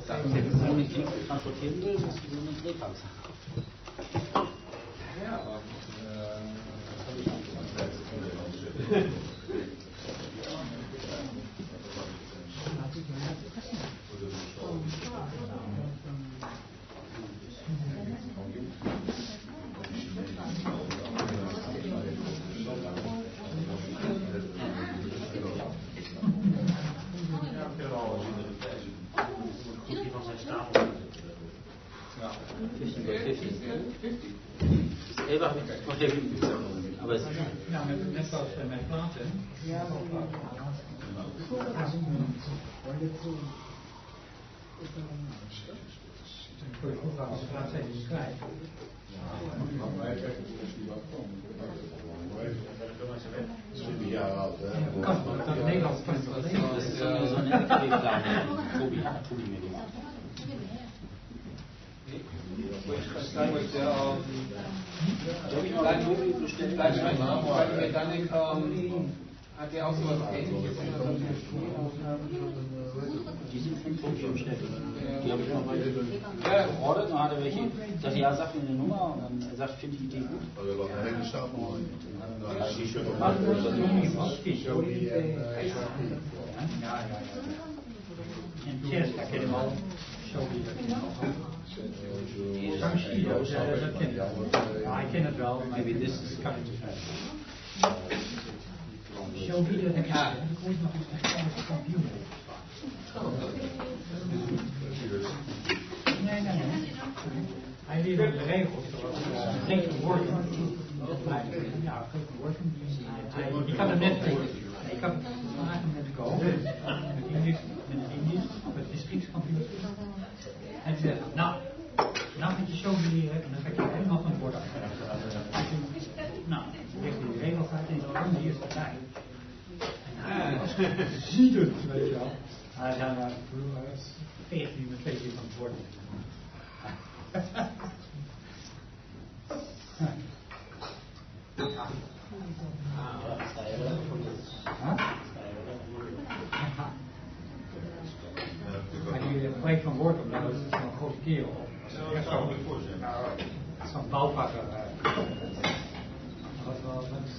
Wenn ich nichts transportieren will, muss ich so eine Drehkante haben. Ja, aber aber es ja, net zoals met platen. Ja, Nederlands kan het wel lezen. Dat is zo'n reclame. Hat der auch sowas Ähnliches? Die sind von Tokio bestellt. Die habe ich mal bei geordert. Dann hat er welche. Ich dachte, ja, sag mir eine Nummer. Und dann er sagt, finde die Idee gut. En Chess, dat ken je wel. Showbiz, dat ken je wel. Shang-Chi, dat ken je wel. Ja, ik ken het wel. Maybe this is coming to fast. Showbiz, dat ken je wel. Ik hoor nog eens echt een kampioen. Nee. Hij leerde de regels, zoals geen woorden. Ja, geen woorden. Ik had hem net ik had vragen met Go, met Indisch, met districtskampioenschap. En ze zeggen, nou moet je zo leren en dan ga ik je helemaal van het woord afgeven. Nou, leg je die regels uit en dan hier is de tijd. En ziet het, weet je wel. Hij zei, 14 uur met 2 keer van het woord. Maar die gelijk van woord op, dat is een grote kerel. Echt zo'n bouwvakker. Wat is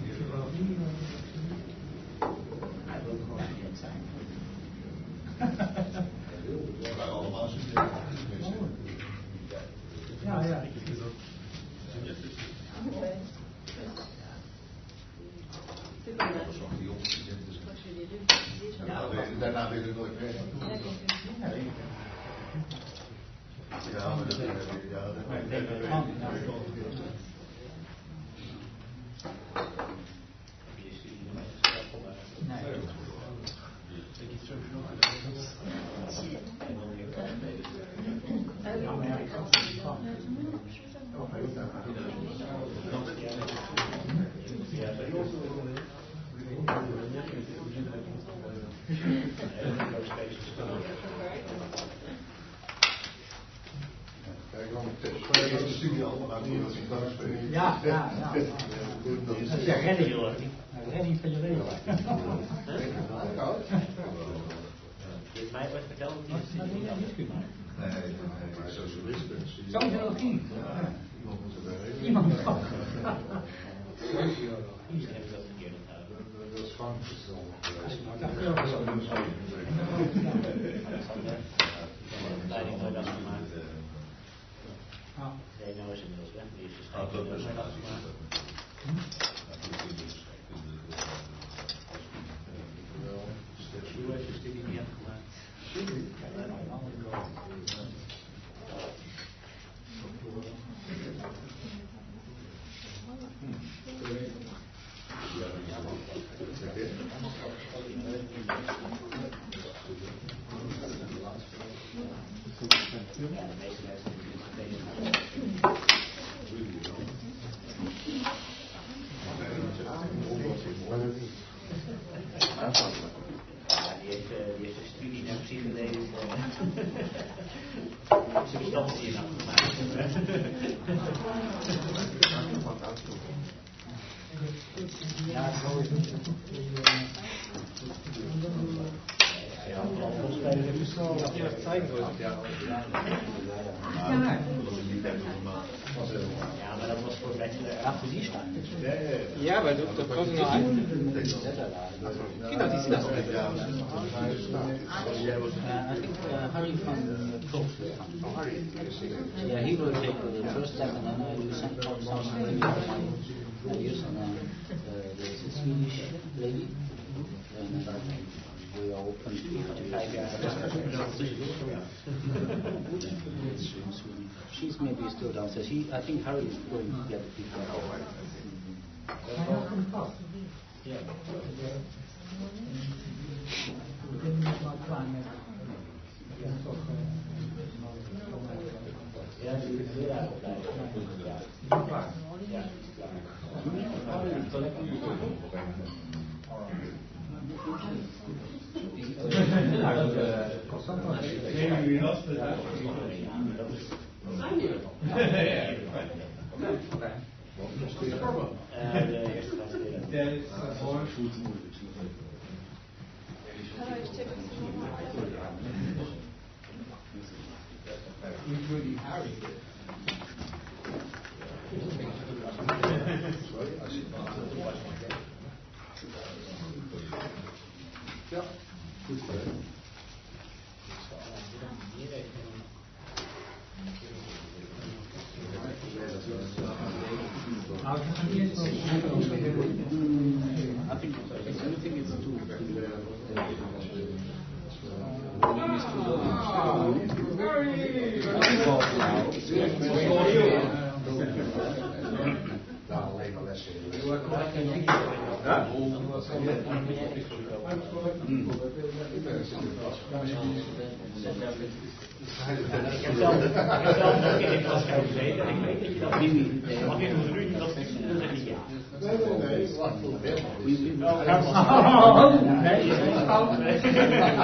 psychologie? Hij wil gewoon niet zijn. Allemaal studeren. Ja. Daarna wil ik nooit meer. Ja, maar dat Ja. Dat is de redding hoor. De redding van je leven. Heeft mij ooit verteld dat hij het niet kunt maken? Nee, socialist. Sociologie. Iemand moet het dat is vangverstand. Leiding nooit afgemaakt. Nee, nou is het inmiddels weg. Die is geschreven. Dat is afgemaakt. Hoe heeft je studie niet afgemaakt? Ja, de meeste mensen hebben het als je dat tijd wordt. Ja, maar dat was voor bachelor. Achter die staat. Ja, maar dat was nog uit. I think Harry from Prof. Yeah, he will take the first step and then I will send some maybe I use there's a Swedish lady. And we are open 55 years. She's maybe still downstairs. I think Harry is going to get the people.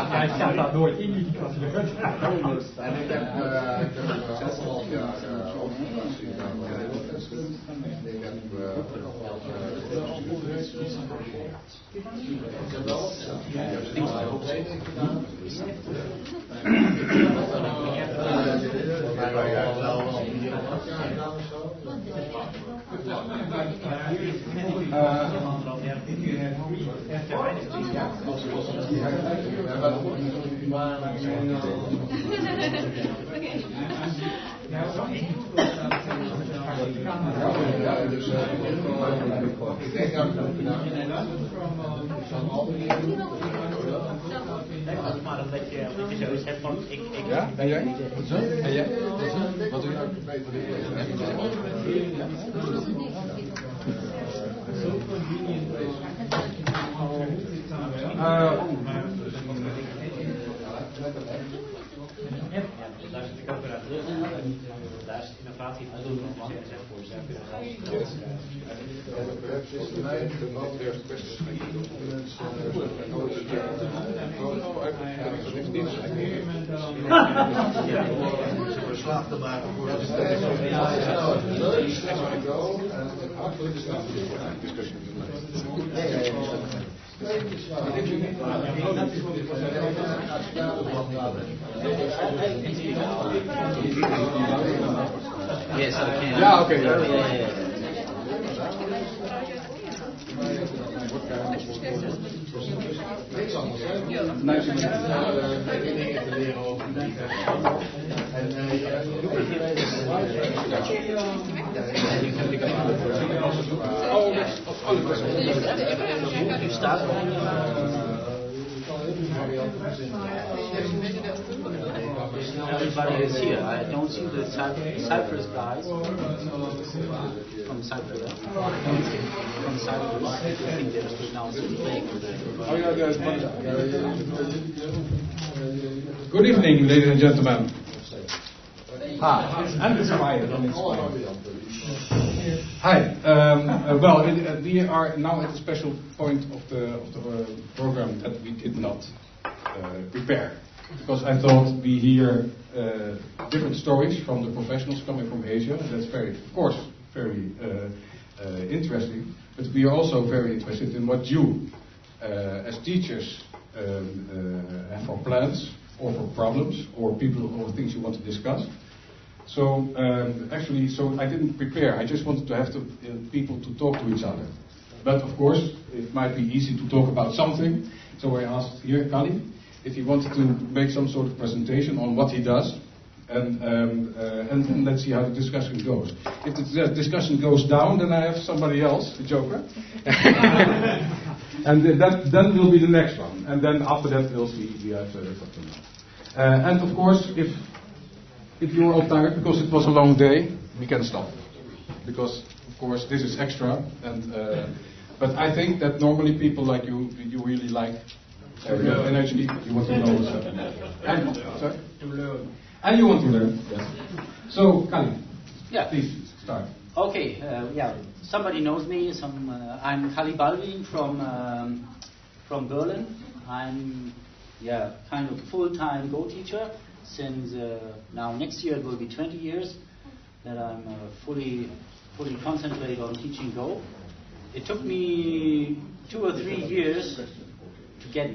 Hij staat daar nooit in die klas. En ik heb 6,5 jaar operatie gedaan. Ik heb Maar dat je zoiets hebt van Ja, en jij? En jij? Wat doe je nou? daar zit ik ook weer aan terug. Daar is innovatie van doen voor verslaafd te maken voor de Yes, I can. Ja, oké. niks anders, hè? Dingen te leren over Everybody is here. I don't see the Cyprus guys from Cyprus. From Cyprus. I think they're still now playing with it. Oh, yeah, Good evening, ladies and gentlemen. And it's quiet. Hi. Well, we are now at a special point of the program that we did not prepare, because I thought we hear different stories from the professionals coming from Asia, and that's of course, very interesting. But we are also very interested in what you, as teachers, have for plans or for problems, or people, or things you want to discuss. So actually, so I didn't prepare. I just wanted to have people to talk to each other. But of course, it might be easy to talk about something. So I asked here, Kali, if he wanted to make some sort of presentation on what he does, and let's see how the discussion goes. If the discussion goes down, then I have somebody else, the joker, and then will be the next one. And then after that, we'll see. We have something. And of course, if you're all tired because it was a long day, we can stop. Because of course this is extra, but I think that normally people like you really like energy. You want to know what's happening. Sorry? To learn. And you want to learn. Yes. So Kali, Yeah. please start. Okay, yeah, somebody knows me. I'm Kali Balvin from Berlin. I'm kind of full-time Go teacher since now next year it will be 20 years that I'm fully concentrated on teaching Go. It took me 2 or 3 years to get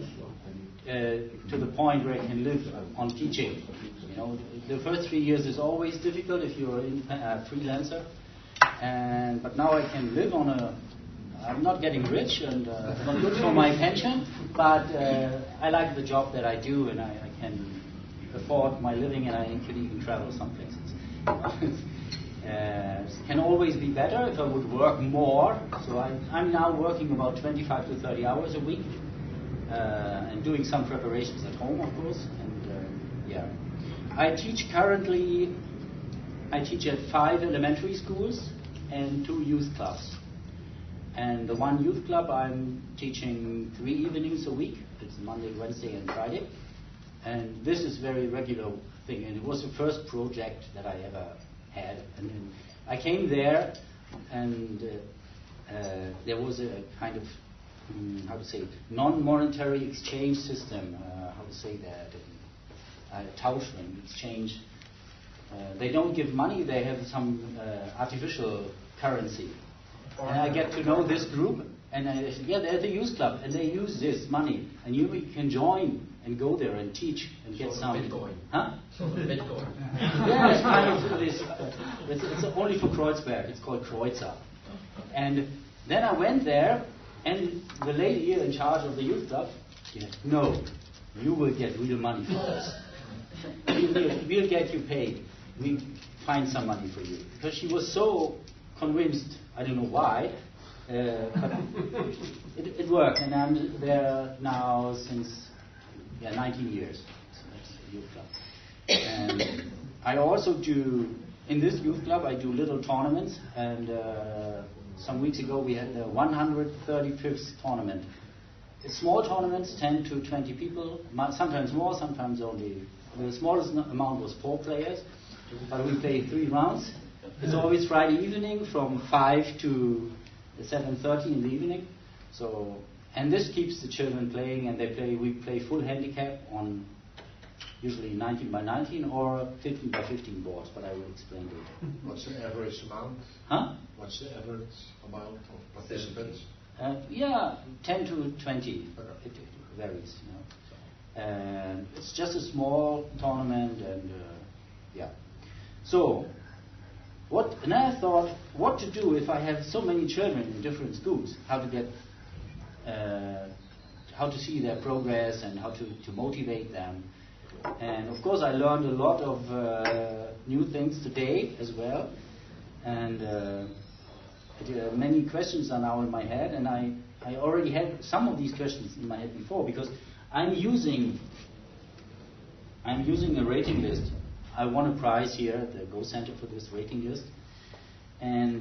to the point where I can live on teaching. You know, the first 3 years is always difficult if you're a freelancer. But now I can live on I'm not getting rich and not good for my pension, but I like the job that I do, and I can afford my living, and I can even travel some places. Can always be better if I would work more. So I'm now working about 25 to 30 hours a week, and doing some preparations at home, of course. And I teach currently. I teach at 5 elementary schools and 2 youth clubs. And the one youth club I'm teaching 3 evenings a week. It's Monday, Wednesday, and Friday. And this is very regular thing. And it was the first project that I ever had. And then I came there, and there was a kind of non-monetary exchange system. Tauschen, exchange. They don't give money, they have some artificial currency. And I get to know this group, and I said, they're the youth club, and they use this money, and you can join and go there and teach and get some. Bitcoin. Huh? Bitcoin. Yeah, it's kind of this. It's only for Kreuzberg. It's called Kreuzer. And then I went there, and the lady here in charge of the youth club said, "No, you will get real money for this. We'll get you paid. We find some money for you." Because she was so convinced, I don't know why, but it worked. And I'm there now since 19 years. So that's the youth club. And I also do, in this youth club, I do little tournaments. And some weeks ago we had the 135th tournament. It's small tournaments, 10 to 20 people, sometimes more, sometimes only. The smallest amount was 4 players, but we play 3 rounds. It's always Friday evening from 5 to 7:30 in the evening. So, and this keeps the children playing, and we play full handicap on usually 19 by 19 or 15 by 15 boards, but I will explain later. What's the average amount? Huh? What's the average amount of participants? 10 to 20. Okay. It varies, you know. And it's just a small tournament, and So, and I thought, what to do if I have so many children in different schools? How to see their progress and how to motivate them. And of course, I learned a lot of new things today as well. And many questions are now in my head, and I already had some of these questions in my head before, because I'm using a rating list. I won a prize here at the Go Center for this rating list, and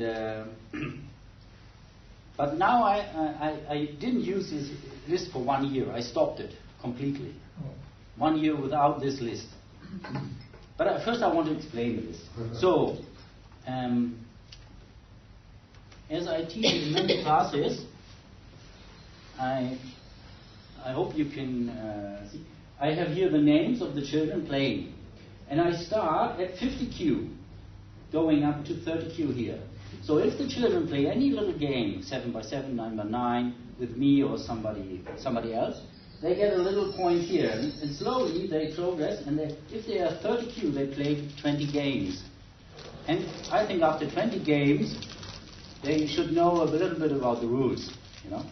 but now I didn't use this list for 1 year. I stopped it completely. 1 year without this list. But first I want to explain the list. So, as I teach in many classes, I hope you can see. I have here the names of the children playing. And I start at 50Q, going up to 30Q here. So if the children play any little game, 7 by 7, 9 by 9, with me or somebody else, they get a little point here, and slowly they progress, and if they are 30Q, they play 20 games. And I think after 20 games, they should know a little bit about the rules, you know.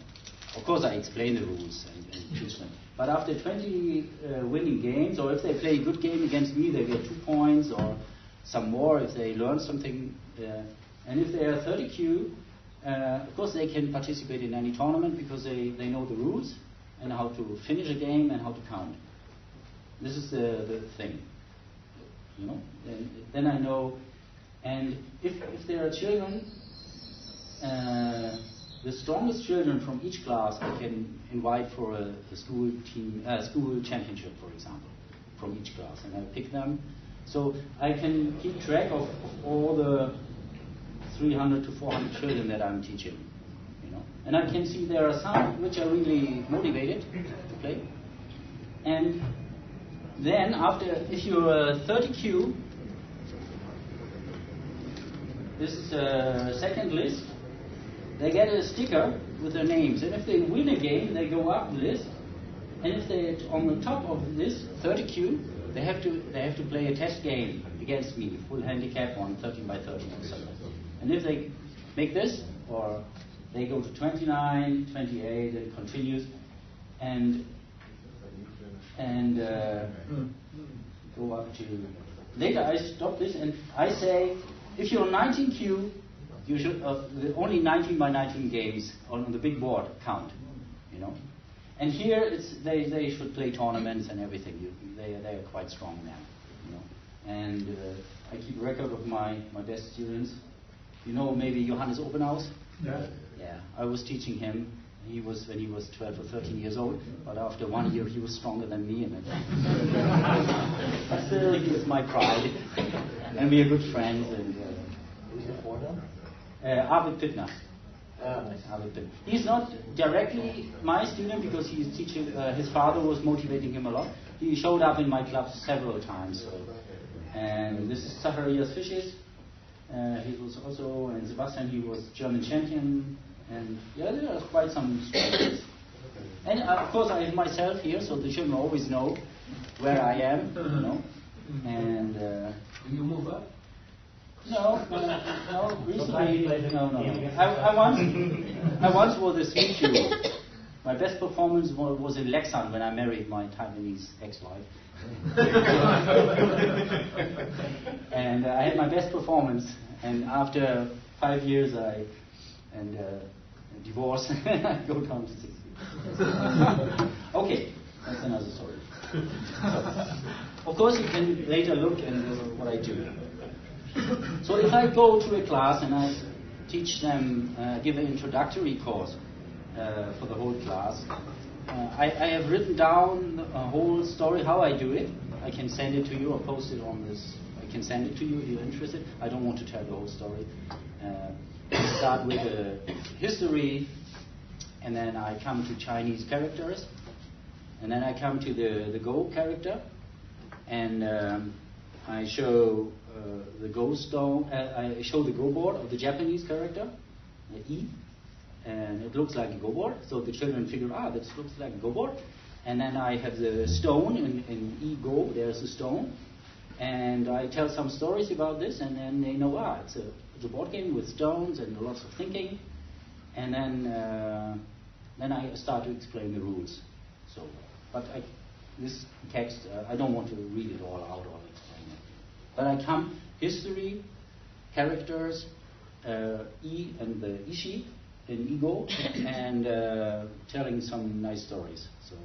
Of course, I explain the rules and teach them. But after 20 winning games, or if they play a good game against me, they get 2 points, or some more if they learn something. And if they are 30Q, of course, they can participate in any tournament because they know the rules and how to finish a game and how to count. This is the thing, you know. Then I know. And if there are children, the strongest children from each class I can invite for a school team, school championship, for example, from each class, and I pick them. So I can keep track of all the 300 to 400 children that I'm teaching, you know. And I can see there are some which are really motivated to play. And then if you're 30Q, this is a second list. They get a sticker with their names, and if they win a game, they go up the list. And if they're on the top of this 30Q, they have to play a test game against me, full handicap on 13 by 13 or something. And if they make this, or they go to 29, 28, and continues, and go up to. Later, I stop this and I say, if you're 19Q, you should only 19 by 19 games on the big board count, you know. And here they should play tournaments and everything. They are quite strong now, you know. And I keep record of my best students. You know, maybe Johannes Obenhaus. Yeah. Yeah. I was teaching him. He was when he was 12 or 13 years old. But after 1 year, he was stronger than me. But still, he was my pride. And we are good friends. And Who's the foreigner? Arvid Pittner. Nice. He's not directly my student because he's teaching. His father was motivating him a lot. He showed up in my club several times. So. And this is Zacharias Fisches. He was also, and Sebastian, he was German champion. And yeah, there are quite some strikers. And of course, I have myself here, so the children always know where I am, you know. And Do you move up? no, recently, no. I once was a sweet Jew. My best performance was in Lexan when I married my Taiwanese ex-wife. And I had my best performance, and after 5 years divorce, I go down to 6 years. Okay, that's another story. Of course, you can later look at what I do. So if I go to a class and I teach them, give an introductory course for the whole class, I have written down a whole story how I do it. I can send it to you or post it on this. I can send it to you if you're interested. I don't want to tell the whole story. I start with the history, and then I come to Chinese characters, and then I come to the Go character, and I show the Go stone. I show the Go board of the Japanese character, E, and it looks like a Go board. So the children figure, this looks like a Go board. And then I have the stone in E Go. There's a stone, and I tell some stories about this, and then they know, it's a board game with stones and lots of thinking. And then I start to explain the rules. So, but this text, I don't want to read it all out or explain it. But I come history, characters, E and the Ishi in Ego, and telling some nice stories. So,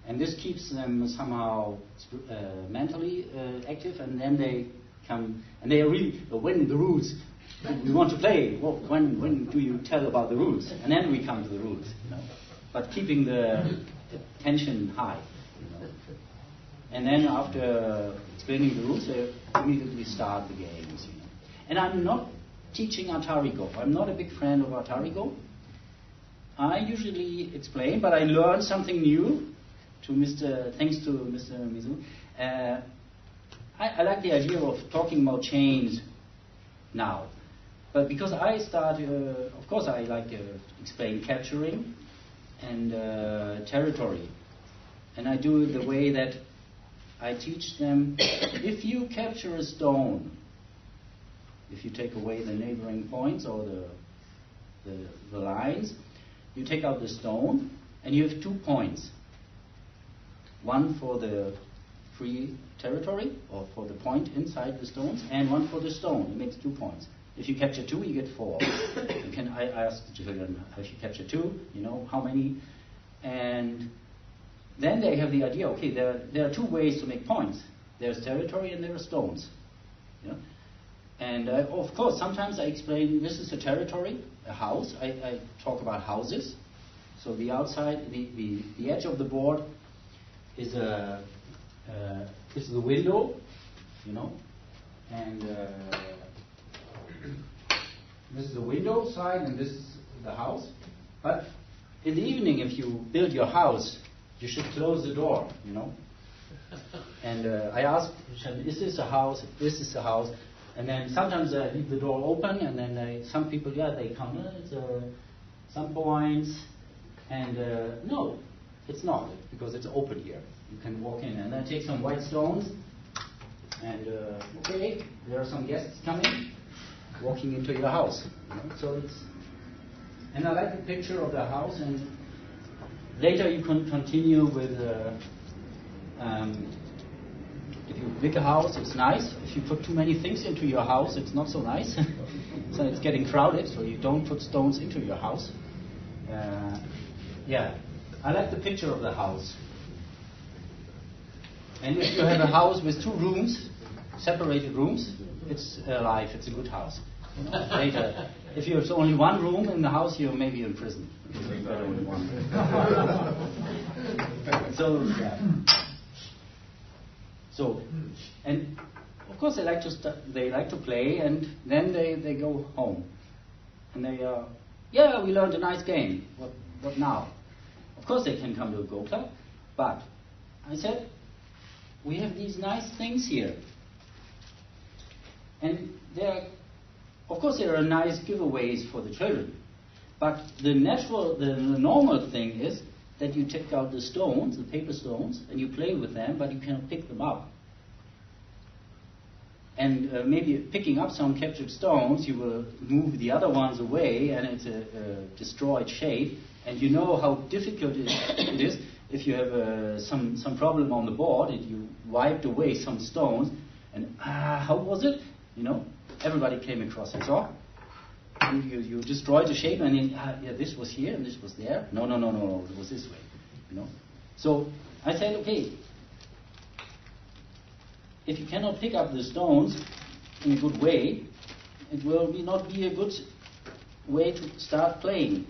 and this keeps them somehow mentally active, and then they come and they are really when the rules. We want to play. Well, when do you tell about the rules? And then we come to the rules, you know. But keeping the tension high, you know. And then after explaining the rules, they immediately start the games, you know. And I'm not teaching Atari Go. I'm not a big fan of Atari Go. I usually explain, but I learned something new thanks to Mr. Mizu. I like the idea of talking about chains now. But because I start, of course I like to explain capturing and territory. And I do it the way that I teach them, if you capture a stone, if you take away the neighboring points or the lines, you take out the stone and you have 2 points. One for the free territory, or for the point inside the stones, and one for the stone. It makes 2 points. If you capture 2, you get 4. I ask the children, if you capture 2, you know, how many? And then they have the idea, okay, there are 2 ways to make points. There's territory and there are stones. Yeah? And of course, sometimes I explain, this is a territory, a house. I talk about houses. So the outside, the edge of the board is the window, you know, and this is the window side and this is the house. But in the evening, if you build your house, you should close the door, you know. And I ask, is this a house? This is a house. And then sometimes I leave the door open, and then some people, they come, it's some points. And no, it's not, because it's open here. You can walk in, and I take some white stones, and okay, there are some guests coming, walking into your house. You know? So it's, and I like the picture of the house, and later you can continue with, if you big a house, it's nice. If you put too many things into your house, it's not so nice. So it's getting crowded, so you don't put stones into your house. Yeah, I like the picture of the house. And if you have a house with 2 rooms, separated rooms, it's alive, it's a good house. You know, later, if you have only 1 room in the house, you're maybe in prison. Because you've got only 1 room. So, yeah. So, and of course they like to play, and then they go home. And they we learned a nice game. What now? Of course they can come to a Go Club, but I said, we have these nice things here. And of course there are nice giveaways for the children. But the normal thing is that you take out the stones, the paper stones, and you play with them, but you cannot pick them up. And maybe picking up some captured stones, you will move the other ones away, and it's a destroyed shape. And you know how difficult it is if you have some problem on the board and you wiped away some stones, and how was it? You know, everybody came across it. So you destroyed the shape, and then, this was here and this was there. No, it was this way. You know. So I said, okay, if you cannot pick up the stones in a good way, it will not be a good way to start playing.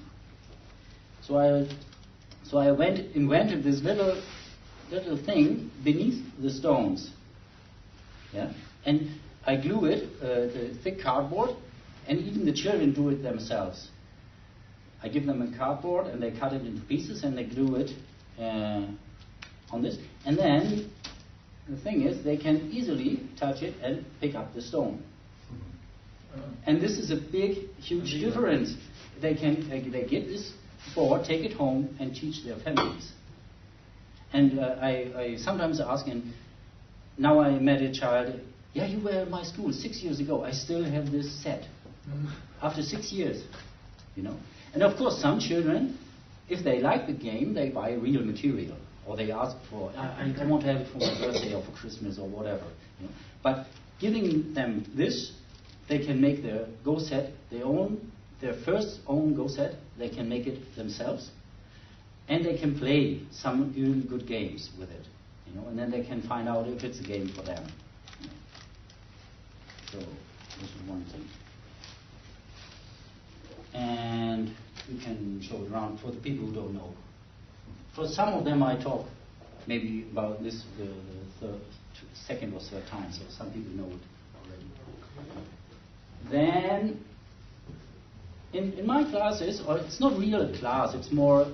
So I invented this little thing beneath the stones. Yeah, and I glue it, the thick cardboard, and even the children do it themselves. I give them a cardboard, and they cut it into pieces, and they glue it on this. And then the thing is, they can easily touch it and pick up the stone. And this is a big, huge difference. They get this board, take it home, and teach their families. And I sometimes ask, and now I met a child, you were at my school 6 years ago, I still have this set. After 6 years, you know. And of course, some children, if they like the game, they buy real material. Or they ask for, I want to have it for my birthday or for Christmas or whatever. You know. But giving them this, they can make their Go set, their first own Go set, they can make it themselves. And they can play some really good games with it. You know, and then they can find out if it's a game for them. You know. So, this is one thing. And you can show it around for the people who don't know. For some of them I talk maybe about this the second or third time, so some people know it already. Then, in my classes, or it's not really a class, it's more,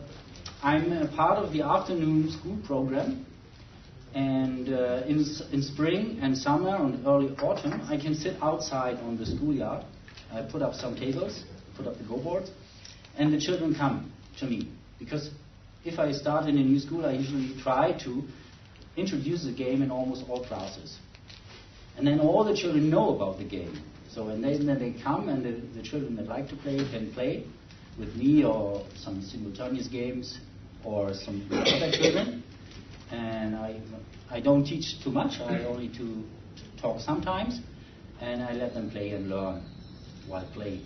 I'm a part of the afternoon school program, and in spring and summer and early autumn, I can sit outside on the schoolyard. I put up some tables, put up the go boards, and the children come to me, because if I start in a new school, I usually try to introduce the game in almost all classes. And then all the children know about the game. So and then they come, and the children that like to play can play with me or some simultaneous games or some other children. And I don't teach too much. I only to talk sometimes, and I let them play and learn while playing.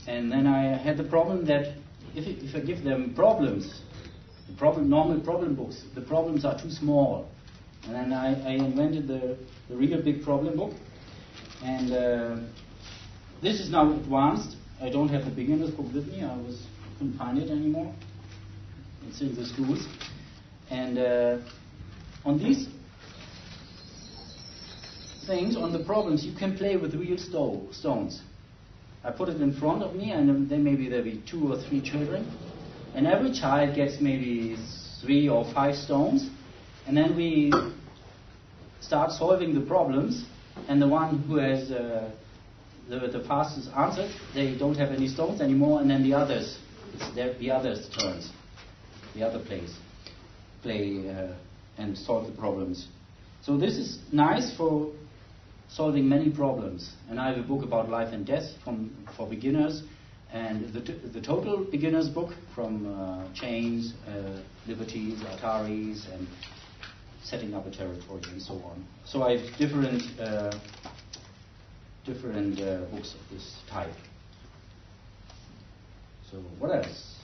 And then I had the problem that if I give them problems, normal problem books, the problems are too small. And then I invented the real big problem book. And this is now advanced. I don't have the beginner's book with me. I couldn't find it anymore. It's in the schools. And on these things, on the problems, you can play with real stones. I put it in front of me, and then maybe there'll be 2 or 3 children. And every child gets maybe 3 or 5 stones. And then we start solving the problems. And the one who has the fastest answer, they don't have any stones anymore. And then the others, the others' turns. The other play and solve the problems. So this is nice for solving many problems. And I have a book about life and death for beginners, and the total beginner's book from chains, liberties, Ataris, and setting up a territory and so on. So I have different books of this type. So what else?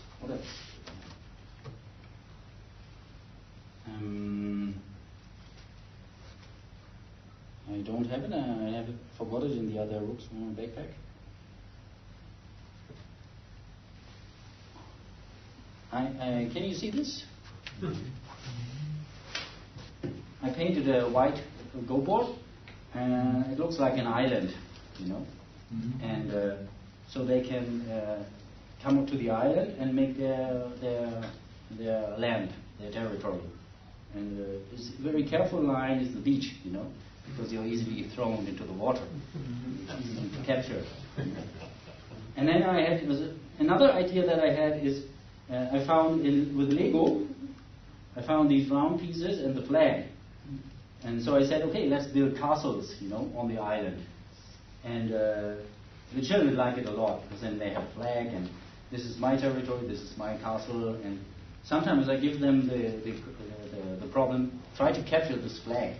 I don't have it. I have forgot it in the other books in my backpack. Can you see this? I painted a white go board, and it looks like an island, and so they can come up to the island and make their land, their territory. And this very careful line is the beach, because you're easily thrown into the water, captured. And then I had another idea that I had is I found with Lego, I found these round pieces and the flag. And so I said, okay, let's build castles, on the island. And the children like it a lot, because then they have a flag, and this is my territory, this is my castle. And sometimes I give them the problem, try to capture this flag,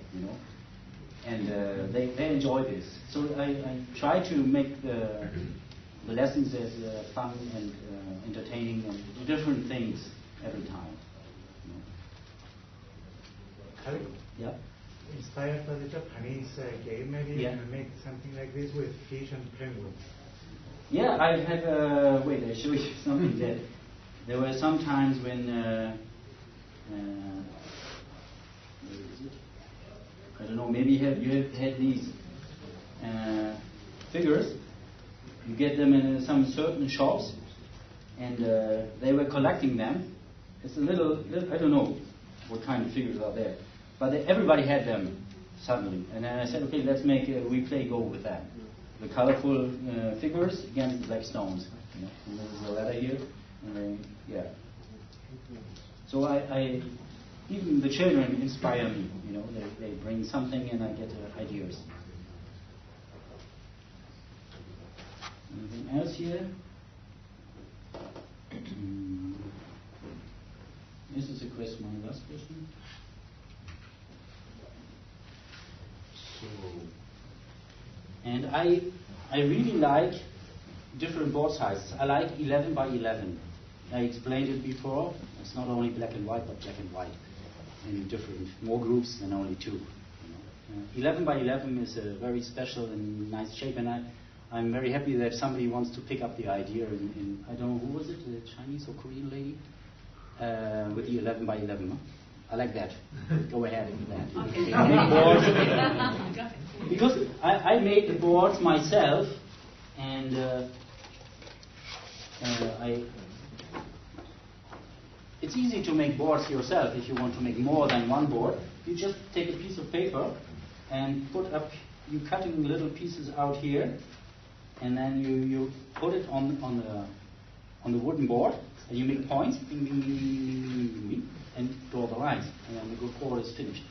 and they enjoy this. So I try to make the lessons as fun and entertaining and different things every time. Yeah. Inspired by the Japanese game, maybe you can make something like this with fish and penguins. Yeah, I have. Wait, I show you something that there were some times when I don't know. Maybe you have had these figures. You get them in some certain shops, and they were collecting them. It's a little I don't know what kind of figures are there. But everybody had them suddenly. And then I said, okay, let's make a replay go with that. The colorful figures against the black stones. And there's a letter here. And So I even the children inspire me. They bring something and I get ideas. Anything else here? This is a question, my last question. And I really like different board sizes. I like 11 by 11. I explained it before. It's not only black and white, but black and white. And different, more groups than only 2. 11 by 11 is a very special and nice shape. And I'm very happy that somebody wants to pick up the idea in I don't know, who was it, the Chinese or Korean lady? With the 11 by 11. Huh? I like that. Go ahead with that. Okay. Because I made the boards myself, and it's easy to make boards yourself if you want to make more than one board. You just take a piece of paper and you cut in little pieces out here, and then you put it on on the wooden board, and you make points, ding, ding, ding, ding, ding, ding, ding, and draw the lines, and then the board is finished.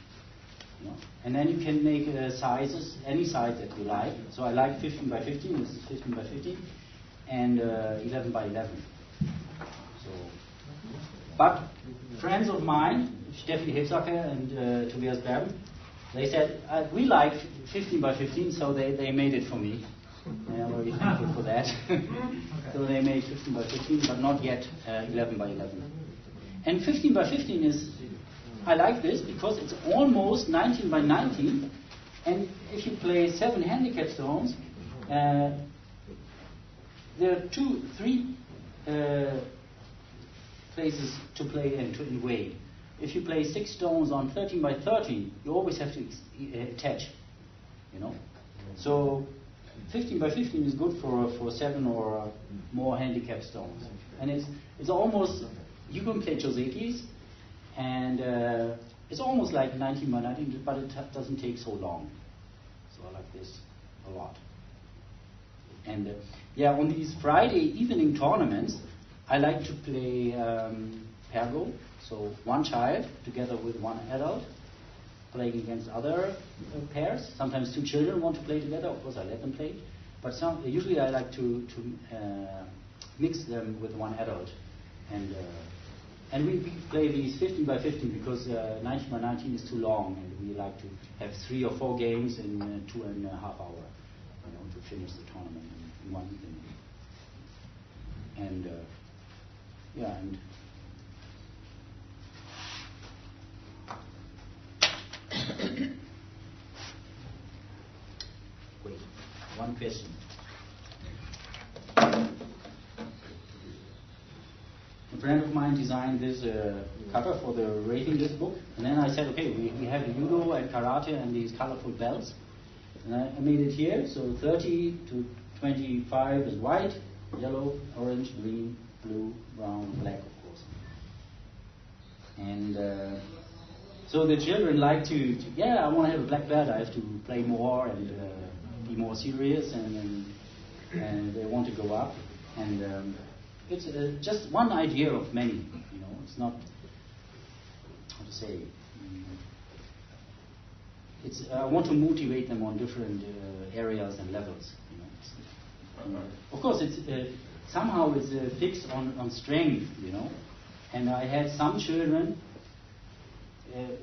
You know? And then you can make sizes, any size that you like. So I like 15 by 15, this is 15 by 15, and 11 by 11. So, but friends of mine, Steffi Hebsacker and Tobias Berben, they said, we like 15 by 15, so they made it for me. I'm very thankful for that. So they made 15 by 15, but not yet 11 by 11. And 15 by 15 is, I like this because it's almost 19 by 19. And if you play 7 handicap stones, there are 3 places to play in weight. If you play 6 stones on 13 by 13, you always have to attach, you know. So 15 by 15 is good for 7 or more handicap stones, and it's almost, you can play Josekis, and it's almost like 19 by 19, but it doesn't take so long. So I like this a lot. And yeah, on these Friday evening tournaments, I like to play Pergo, so one child together with one adult, playing against other pairs. Sometimes 2 children want to play together. Of course, I let them play. But usually I like to mix them with one adult. And we play these 15 by 15 because 19 by 19 is too long, and we like to have 3 or 4 games in 2.5 hours, you know, to finish the tournament in one evening. And yeah, and wait, one question. A friend of mine designed this cover for the rating list book, and then I said, okay, we have judo and karate and these colorful belts, and I made it here. So 30 to 25 is white, yellow, orange, green, blue, brown, black, of course. And so the children like to yeah, I want to have a black belt. I have to play more and be more serious, and they want to go up. And it's just one idea of many. You know, it's not how to say. It's I want to motivate them on different areas and levels. You know, of course, it's somehow it's fixed on strength. You know, and I had some children.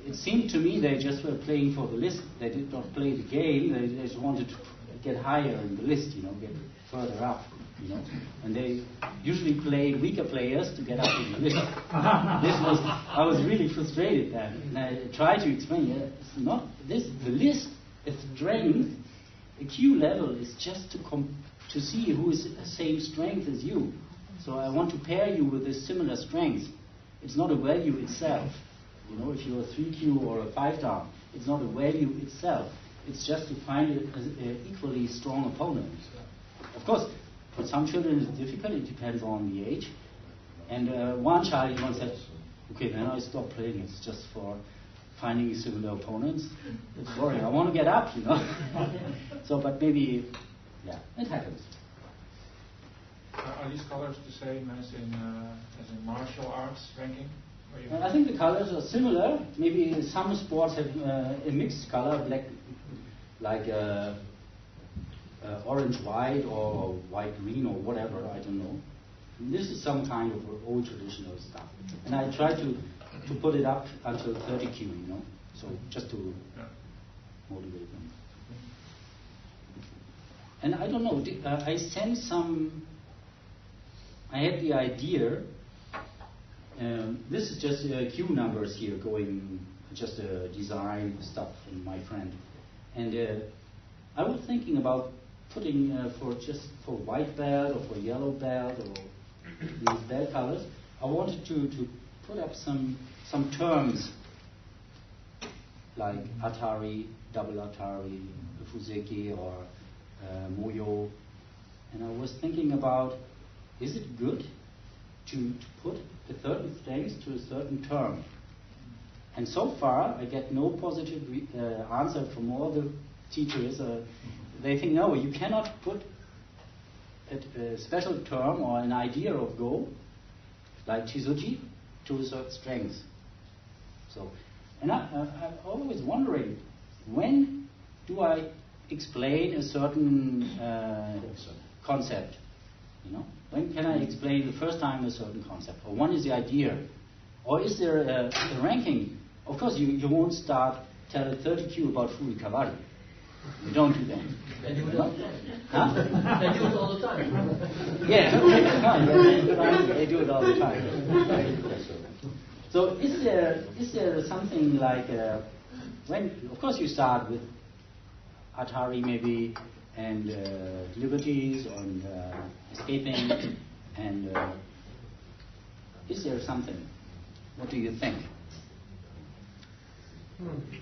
It seemed to me they just were playing for the list. They did not play the game. They just wanted to get higher in the list, you know, get further up, you know. And they usually played weaker players to get up in the list. I was really frustrated then. And I tried to explain, it's not this. The list, its strength, the Q level is just to see who is the same strength as you. So I want to pair you with a similar strength. It's not a value itself. You know, if you're a 3Q or a 5-star, it's not a value itself. It's just to find an equally strong opponent. Of course, for some children it's difficult. It depends on the age. And one child once said, okay, then I stop playing. It's just for finding similar opponents. It's boring. I want to get up, you know. So, but maybe, yeah, it happens. Are these colors the same as in martial arts ranking? I think the colors are similar. Maybe some sports have a mixed color, black, like orange-white or white-green or whatever, I don't know. This is some kind of old traditional stuff. And I try to put it up until 30Q, you know, so just to motivate them. And I don't know, I sent I had the idea. This is just Q numbers here going, just design stuff from my friend. And I was thinking about putting for white belt or for yellow belt or these belt colors, I wanted to put up some terms like Atari, double Atari, Fuseki or Moyo. And I was thinking about, is it good to put a certain strength to a certain term? And so far, I get no positive answer from all the teachers. They think, no, you cannot put a special term or an idea of Go, like Chizuchi, to a certain strength. So, and I'm always wondering, when do I explain a certain concept? You know, when can I explain the first time a certain concept, or when is the idea, or is there a ranking? Of course, you won't start tell a 30Q about Furikavari. You don't do that. They do it all. Huh? They do it all the time. Yeah, they do it all the time. So is there something like when, of course, you start with Atari maybe, and liberties and escaping, and is there something? What do you think?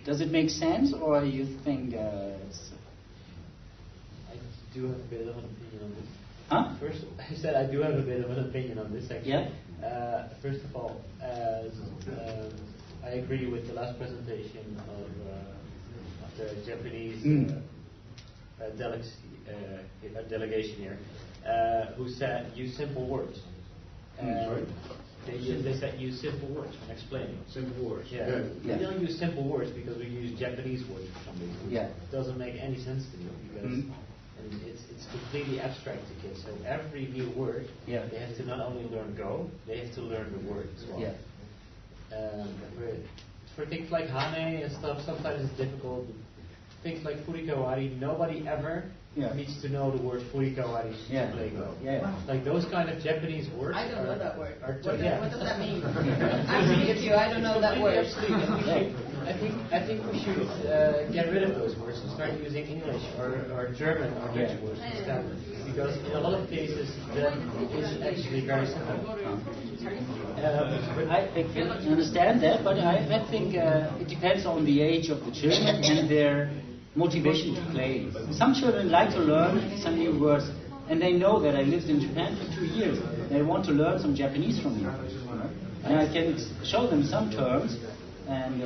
Does it make sense, or you think it's... I do have a bit of an opinion on this. Huh? First, I said I do have a bit of an opinion on this, actually. Yeah. First of all, I agree with the last presentation of the Japanese delegation here, who said use simple words. Sorry? They said use simple words when explaining. Simple words. Yeah. Yeah. We don't use simple words because we use Japanese words for some reason. Yeah. It doesn't make any sense to me because and it's completely abstract to kids. So every new word, Yeah. they have to not only learn Go, they have to learn the word as well. Yeah. For things like Hane and stuff, sometimes it's difficult. Things like Furikawari, nobody ever needs to know the word Furikawari to play Go. Yeah. Like those kind of Japanese words. I don't know that word. What does that mean? I'm with you. I don't know that word. I think we should get rid of those words and start using English or German or Dutch words instead. Because in a lot of cases that is actually very simple. I can understand that, but I think it depends on the age of the children and their motivation to play. Some children like to learn some new words, and they know that I lived in Japan for 2 years. They want to learn some Japanese from me. And I can show them some terms and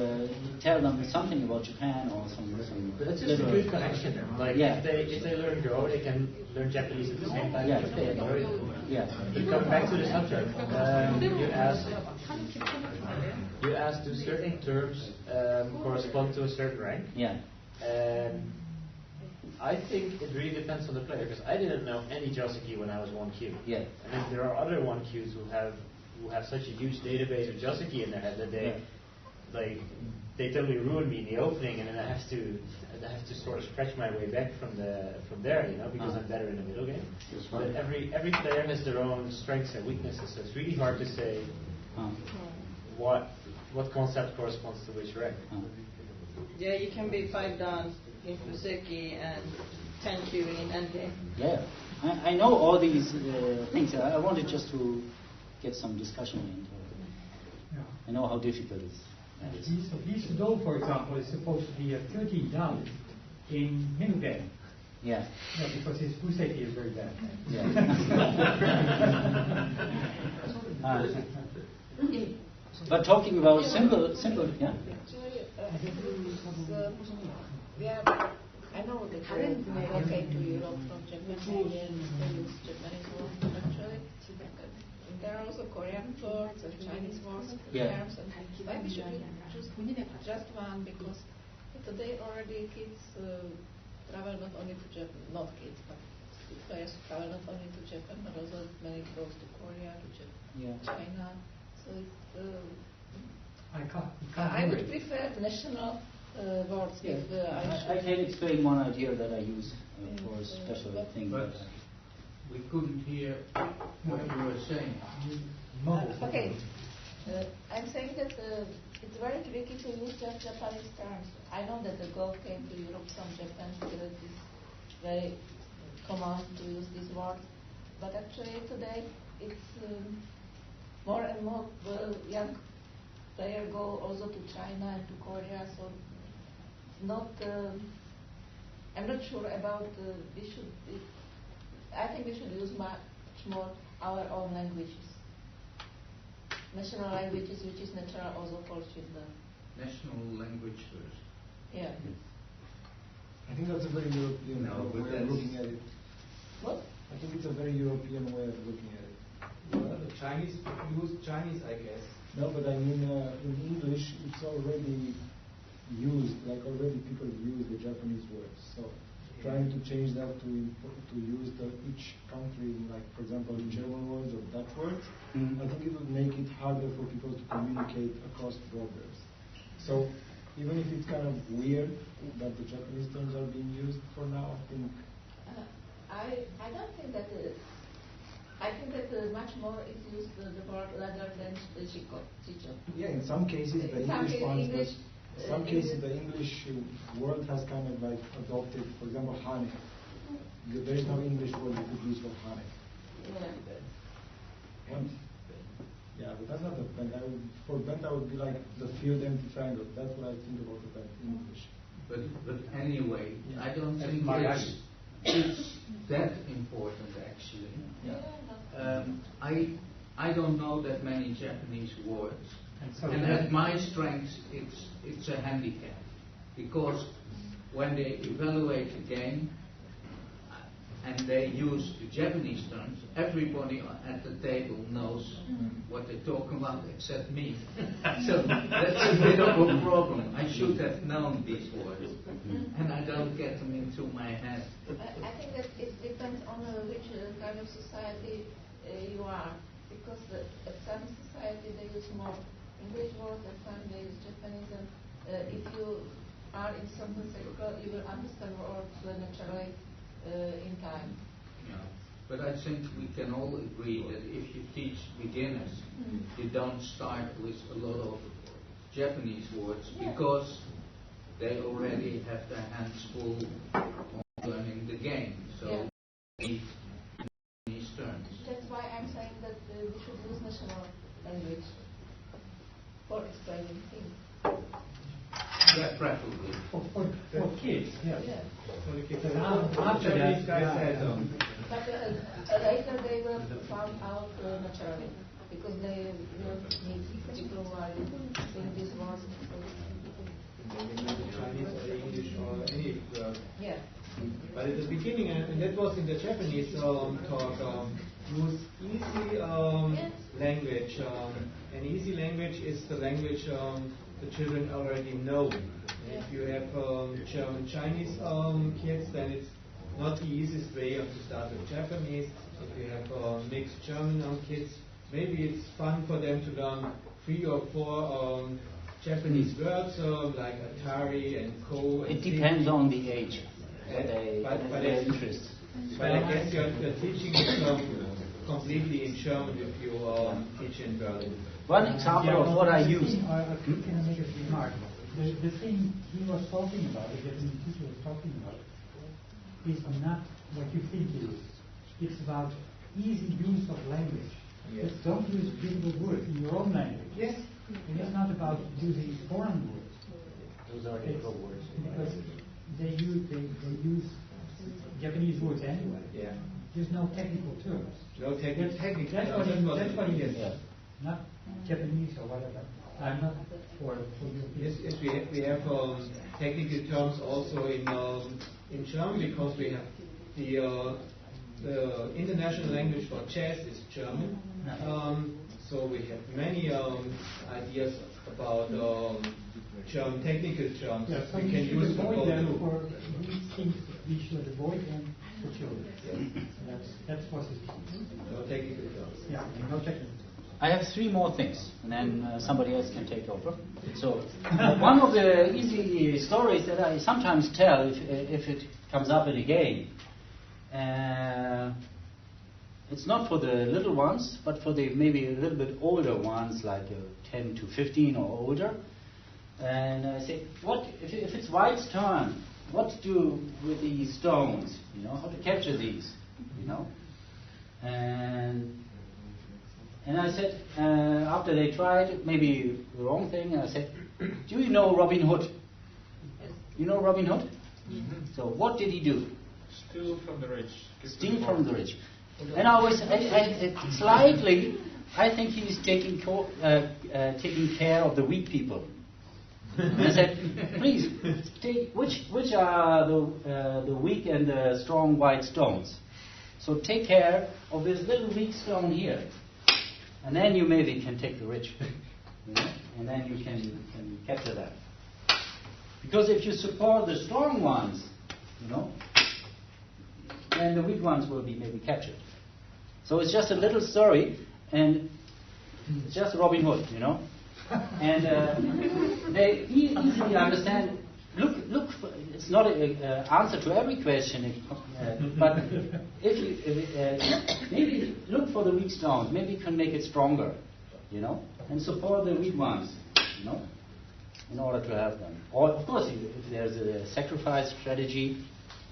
tell them something about Japan or some But that's just a good connection. Like if they learn Go, they can learn Japanese at the same time. To come back to the subject, you asked do certain terms correspond to a certain rank? Yeah. I think it really depends on the player, because I didn't know any Joseki when I was 1Q. Yeah. And then there are other 1Qs who have such a huge database of Joseki in their head that they totally ruin me in the opening, and then I have to sort of scratch my way back from there, you know, because I'm better in the middle game. But every player has their own strengths and weaknesses, so it's really hard to say what concept corresponds to which rank. Yeah, you can be 5 down in Fuseki and 10Q in endgame. Yeah, I know all these things. I wanted just to get some discussion into. I know how difficult it is. Liesdo, for example, is supposed to be a 13 down in middle game. Yeah. Yeah, because his Fuseki is very bad. But talking about simple, yeah. I know the Koreans came to Europe from Japan and they use Japanese words, but actually there are also Korean words and Chinese words, terms, and why we should choose just one, because today already kids travel not only to Japan, not kids, but players travel not only to Japan, but also many goes to Korea, to China. So I would prefer national words. I can explain one idea that I use for a special thing. But we couldn't hear what you were saying. Okay. I'm saying that it's very tricky to use just Japanese terms. I know that the Go came to Europe from Japan because it is very common to use these words. But actually today it's more and more young players go also to China and to Korea. So not. I'm not sure about. I think we should use much more our own languages. National languages, which is natural also for children. National language first. Yeah. I think that's a very European way of looking at it. What? I think it's a very European way of looking at it. Well, the Chinese use Chinese, I guess. No, but I mean, in English, it's already used, like already people use the Japanese words. So trying to change that to use each country, like for example, German words or Dutch words, I think it would make it harder for people to communicate across borders. So even if it's kind of weird that the Japanese terms are being used for now, I think. I don't think that. I think that much more is used the word rather than chico. Yeah, in some cases the English ones, but in some cases the English word has kind of like adopted, for example, honey. There is no English word you could use for honey. Yeah. Yeah, but that's not the bent. For bent, I would be like the field empty triangle. That's what I think about the bent in English. But anyway, I don't think it's that important actually. Yeah. I don't know that many Japanese words, and at my strength, it's a handicap, because when they evaluate a game and they use the Japanese terms, everybody at the table knows what they're talking about except me. So that's a bit of a problem. I should have known these words, and I don't get them into my head. I think that it depends on which kind of society you are, because at some society they use more English words, at some they use Japanese, and if you are in something sector, you will understand words naturally in time. Yeah. But I think we can all agree that if you teach beginners, you don't start with a lot of Japanese words, because they already have their hands full on learning the game. So they need these terms. That's why I'm saying that we should use national language for explaining things. Yeah, preferably. For kids, yeah. Yeah. For the kids. After that, But later they will find out naturally, because they will meet people who are doing these words. Chinese or English or any word. Yeah. But at the beginning, and that was in the Japanese talk, use easy language. An easy language is the language the children already know. If you have German Chinese kids, then it's not the easiest way to start with Japanese. If you have mixed German kids, maybe it's fun for them to learn 3 or 4 Japanese words like Atari and Ko. It depends on the age, but their interest. But I guess you're teaching it completely in German if you teach in Berlin. One example of what I use. Can I make a remark? The thing he was talking about, the Japanese teacher was talking about, is not what you think it is. It's about easy use of language. Yes. Don't use difficult words in your own language. Yes. And it's not about using foreign words. Those are difficult words. Because they use Japanese words anyway. Yeah. There's no technical terms. No technical. That's what he is. Not Japanese or whatever. I'm not for Yes, we have technical terms also in German, because we have the international language for chess is German. So we have many ideas about German technical terms so we can use for both. for these things we should avoid them for children. That's what it is. No technical terms. Yeah, no technical. I have 3 more things, and then somebody else can take over. So, one of the easy stories that I sometimes tell, if it comes up in a game, it's not for the little ones, but for the maybe a little bit older ones, like 10 to 15 or older. And I say, what if it's White's turn? What to do with these stones? You know, how to capture these? You know, and I said, after they tried, maybe the wrong thing, I said, do you know Robin Hood? You know Robin Hood? Mm-hmm. So what did he do? Steal from the rich. Steal from the rich. And slightly, I think he's taking care of the weak people. And I said, please, take which are the weak and the strong white stones? So take care of this little weak stone here. And then you maybe can take the rich. You know? And then you can capture them. Because if you support the strong ones, you know, then the weak ones will be maybe captured. So it's just a little story, and it's just Robin Hood, you know. And they easily understand. Look. It's not an answer to every question, but if you maybe look for the weak stones, maybe you can make it stronger, you know, and support the weak ones, you know, in order to have them. Or of course, if there's a sacrifice strategy,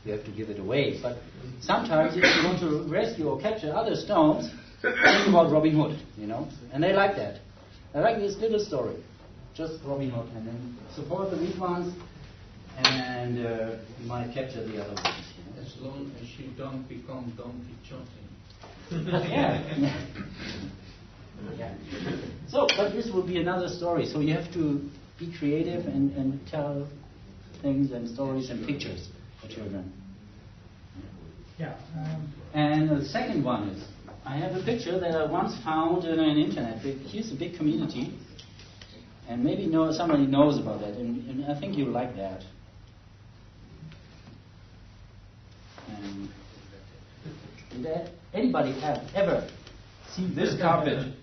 you have to give it away. But sometimes, if you want to rescue or capture other stones, think about Robin Hood, you know, and they like that. They like this little story, just Robin Hood, and then support the weak ones. And you might capture the other ones. You know? As long as you don't become Don Quixote. Yeah. Yeah. So, but this will be another story. So you have to be creative and tell things and stories and pictures for children. Yeah. And the second one is, I have a picture that I once found in an internet. Here's a big community. And maybe somebody knows about that. And I think you'll like that. And anybody have ever seen this carpet?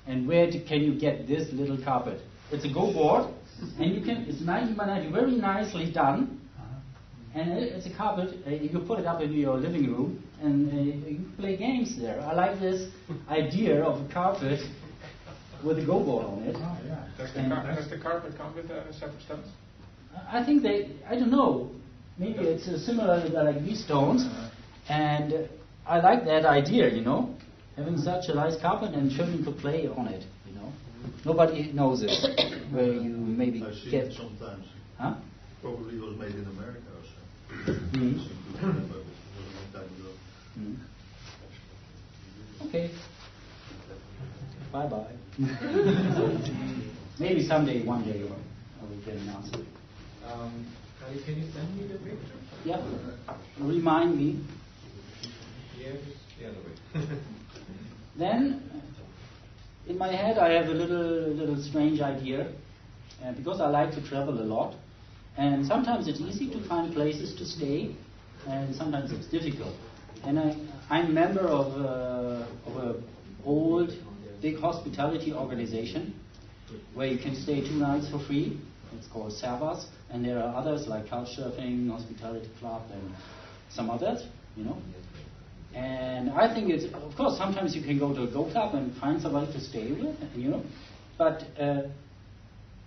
And where can you get this little carpet? It's a Go board, and it's 90 by 90, very nicely done. And it's a carpet. You put it up in your living room, and you play games there. I like this idea of a carpet with a Go board on it. Oh, yeah. Does the carpet come with separate stones? I think I don't know. Maybe it's similar like these stones, and I like that idea, you know, having such a nice carpet and children could play on it, you know. Nobody knows it, where you maybe I've seen get it sometimes. Huh? Probably was made in America or so. Mm. But it was a long time ago. Mm. Okay. Bye-bye. Maybe someday, one day, I will get an answer. Kali, can you send me the picture? Yeah. Remind me. Yeah, just the other way. Then, in my head, I have a little strange idea, because I like to travel a lot, and sometimes it's easy to find places to stay, and sometimes it's difficult. And I'm a member of a old big hospitality organization where you can stay 2 nights for free. It's called Servas, and there are others like Couchsurfing, Hospitality Club, and some others, you know. And I think it's, of course, sometimes you can go to a Go Club and find somebody to stay with, you know. But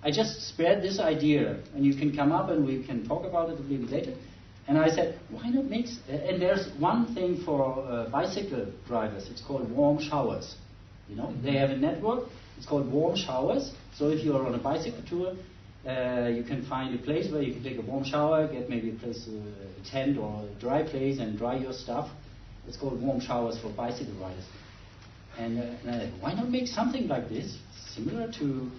I just spread this idea, and you can come up and we can talk about it a little bit later. And I said, why not mix? And there's one thing for bicycle drivers. It's called warm showers. You know, they have a network. It's called warm showers. So if you are on a bicycle tour, you can find a place where you can take a warm shower, get maybe a place, a tent or a dry place, and dry your stuff. It's called warm showers for bicycle riders. And why not make something like this, similar to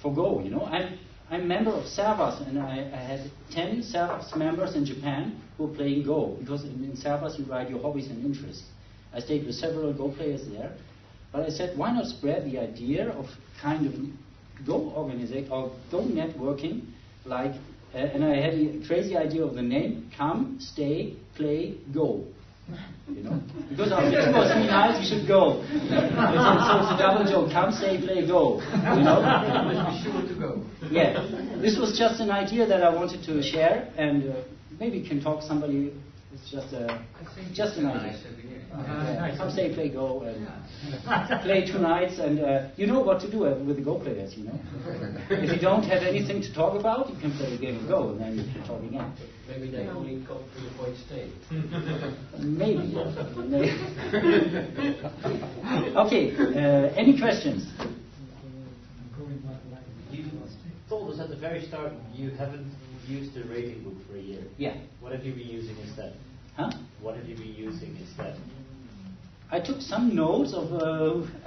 for Go? You know, I'm a member of Servas, and I had 10 Servas members in Japan who are playing Go, because in Servas you write your hobbies and interests. I stayed with several Go players there, but I said, why not spread the idea of kind of Go organizing or Go networking, like, and I had a crazy idea of the name: Come, Stay, Play, Go. You know, because after 2 or 3 nights you should go. So it's a double joke: come, stay, play, go. You know, Be sure to go. yeah. This was just an idea that I wanted to share, and maybe can talk somebody. It's just an idea. Nice idea. Yeah. Come, stay, play, go, and play 2 nights, and you know what to do with the Go players. You know, if you don't have anything to talk about, you can play a game of Go, and then you can talk again. Maybe they only come to the point stay. Maybe. Okay. Any questions? You told us at the very start you haven't used the rating book for a year. Yeah. What have you been using instead? Huh? What have you been using instead? I took some notes of,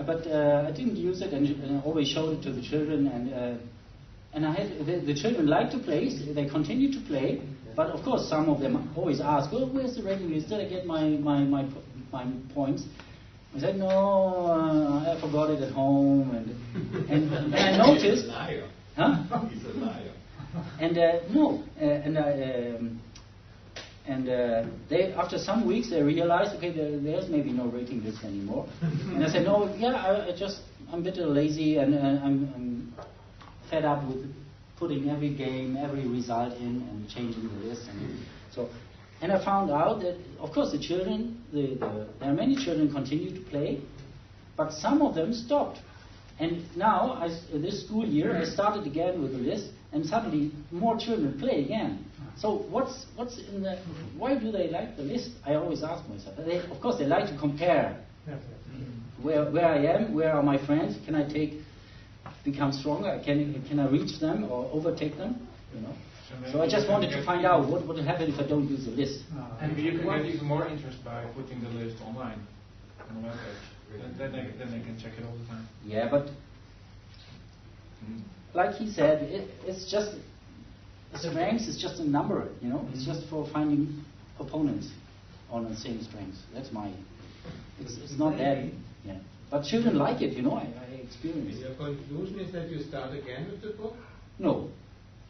but I didn't use it, and always showed it to the children. And And the children like to play, so they continue to play, but of course some of them always ask, "Oh, where's the rating list? Did I get my points?" I said, "No, I forgot it at home." And I noticed, huh? He's a liar. And no, they after some weeks they realized, okay, there's maybe no rating list anymore. And I said, "No, yeah, I'm a bit lazy, and I'm fed up with putting every game, every result in and changing the list." And I found out that, of course, the children, there are many children continue to play, but some of them stopped. And now, this school year, I started again with the list, and suddenly more children play again. So what's in the? Why do they like the list? I always ask myself. Of course, they like to compare. Where I am, where are my friends? Can I become stronger? Can I reach them or overtake them? So I just wanted to find out what would happen if I don't use the list. And you can get even more interest by putting the list online on the webpage. Then they can check it all the time. Yeah, but like he said, it's just strengths is just a number. It's just for finding opponents on the same strengths. That's it's not that. Yeah. But children like it, I experience. Your conclusion is that you start again with the book? No.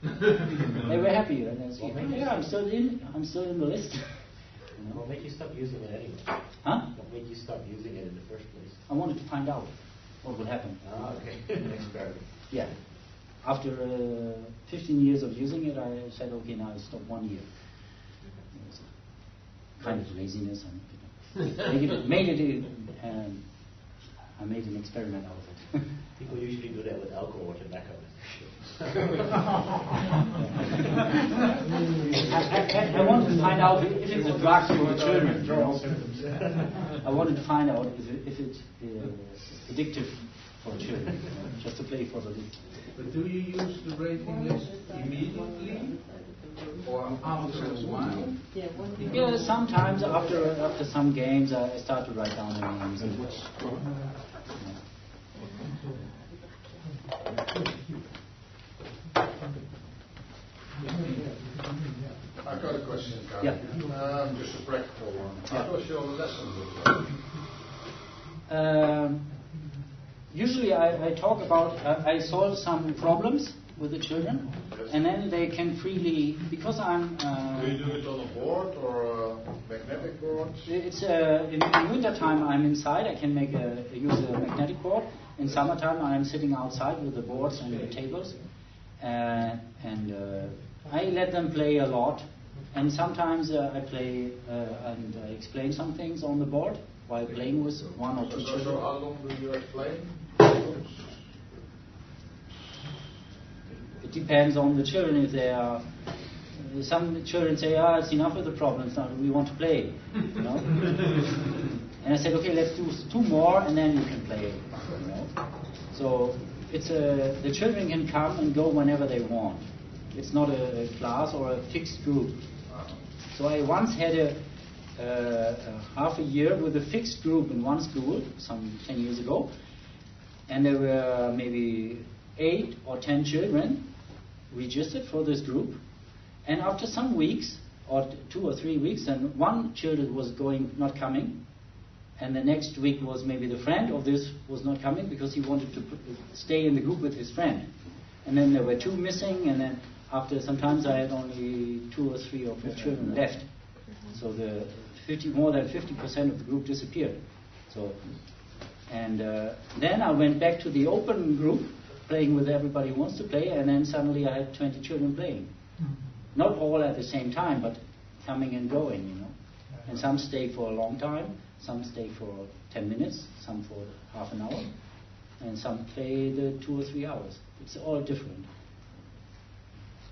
They were happy, and I said, "Yeah, I'm still in the list." What made you stop using it anyway? Huh? What made you stop using it in the first place? I wanted to find out what would happen. Ah, okay. An experiment. Yeah. After 15 years of using it, I said, "Okay, now I stop 1 year." It was kind of laziness, and made it, and I made an experiment out of it. People usually do that with alcohol or tobacco. I wanted to find out if it's a drug for children. I wanted to find out if it's addictive for children, just to play for the league. But do you use the rating list immediately or after a while? Yeah, sometimes after some games I start to write down the names. I've got a question, Kai. Yeah. Just a practical one. Yeah. How does your lesson look like? Usually I talk about, I solve some problems with the children, and then they can freely, because I'm... do you do it on a board or a magnetic board? It's in winter time I'm inside, I can use a magnetic board. In summertime I'm sitting outside with the boards and the tables, and I let them play a lot, and sometimes I play and I explain some things on the board while playing with one or two children. So how long do you explain? It depends on the children. If they are, some children say, "It's enough with the problems. Now we want to play." And I said, "Okay, let's do 2 more, and then you can play." So it's the children can come and go whenever they want. It's not a class or a fixed group. So I once had a half a year with a fixed group in one school, some 10 years ago, and there were maybe 8 or 10 children registered for this group. And after some weeks, or 2 or 3 weeks, then one child was not coming, and the next week was maybe the friend of this was not coming because he wanted to stay in the group with his friend. And then there were 2 missing, and then after sometimes I had only 2 or 3 or 4 children left. So the more than 50% of the group disappeared. Then I went back to the open group, playing with everybody who wants to play, and then suddenly I had 20 children playing. Not all at the same time, but coming and going, And some stay for a long time, some stay for 10 minutes, some for half an hour, and some play the 2 or 3 hours. It's all different.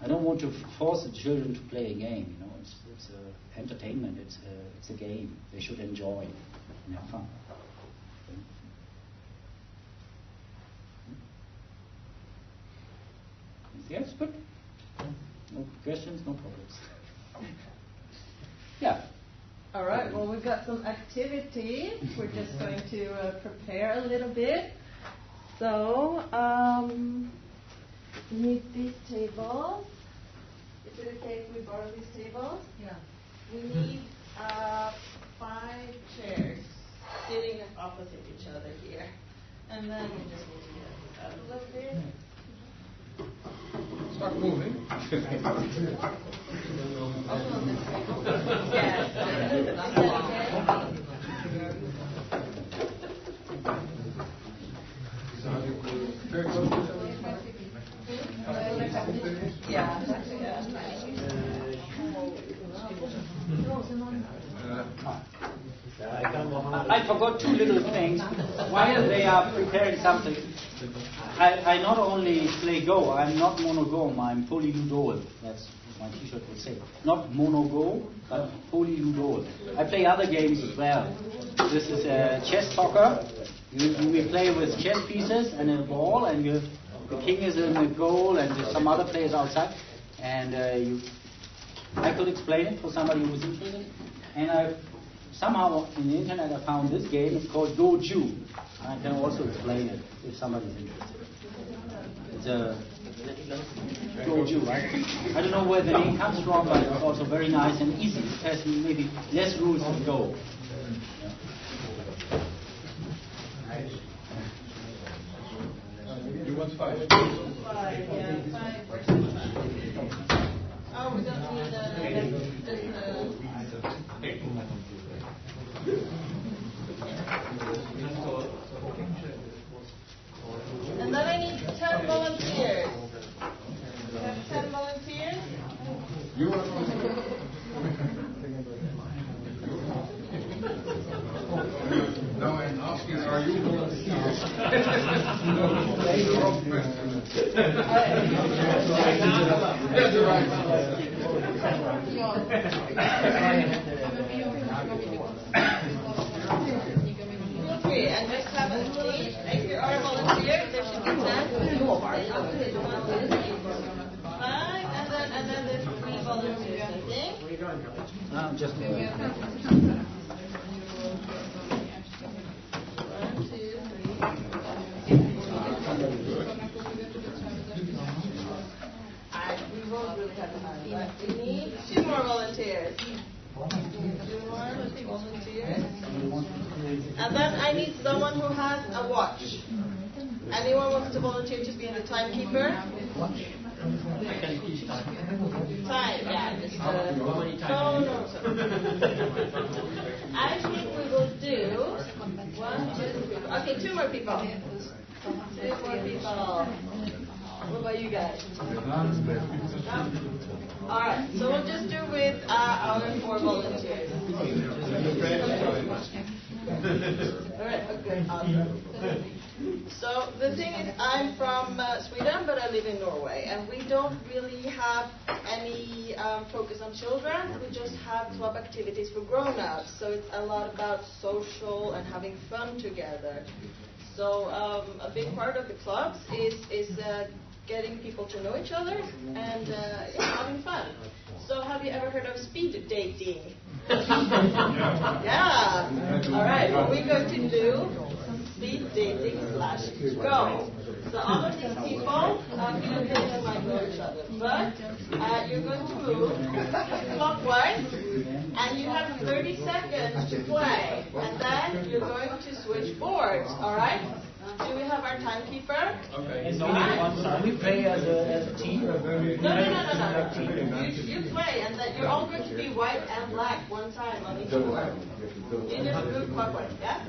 I don't want to force the children to play a game, It's entertainment, it's a game. They should enjoy and have fun. Yes, good. No questions, no problems. Yeah. All right, well, we've got some activity. We're just going to prepare a little bit. So, We need these tables. Is it okay if we borrow these tables? Yeah. We need 5 chairs sitting opposite each other here. And then we just need to get out a little bit. Start moving. Also on this table. Yes. Is that okay? Very close to Yeah. I forgot 2 little things. While they are preparing something, I not only play Go, I'm not monogame, I'm polyludol. That's what my t-shirt would say. Not monogo, but polyludol. I play other games as well. This is a chess soccer. We play with chess pieces and a ball, and the king is in the goal, and there's some other players outside. And I could explain it for somebody who was interested. And somehow in the internet I found this game. It's called Go-Ju. I can also explain it if somebody's interested. It's a Go-Ju, right? I don't know where the name comes from, but it's also very nice and easy. It has maybe less rules than Go. You want 5? 5, yeah, 5 versus 5. Oh, we don't need and then I need 10 volunteers. We have 10 volunteers. You are now I'm asking, are you volunteers? That's the right Okay, and just have a seat. If you are a volunteer, there should be 10. 5, and then there's 3 volunteers, I think. Just a minute. 1, 2, 3. We won't really have time, but we need 2 more volunteers. 2 more volunteers. And then I need someone who has a watch. Anyone wants to volunteer to be the timekeeper? Time, yeah. No. I think we will do 1, 2, 3. Okay, 2 more people. 2 more people. What about you guys? Alright, so we'll just do with our 4 volunteers. Alright, okay, awesome. So the thing is, I'm from Sweden, but I live in Norway, and we don't really have any focus on children. We just have club activities for grown-ups, so it's a lot about social and having fun together. So a big part of the clubs is getting people to know each other and having fun. So have you ever heard of speed dating? Yeah. All right. Well, we're going to do speed dating / go. So all of these people, you might know each other, but you're going to move clockwise, and you have 30 seconds to play, and then you're going to switch boards. All right. Do we have our timekeeper? Okay. And we play as a team? No. You play, and then you're all going to be white and black one time on each board. You just move clockwise, yeah?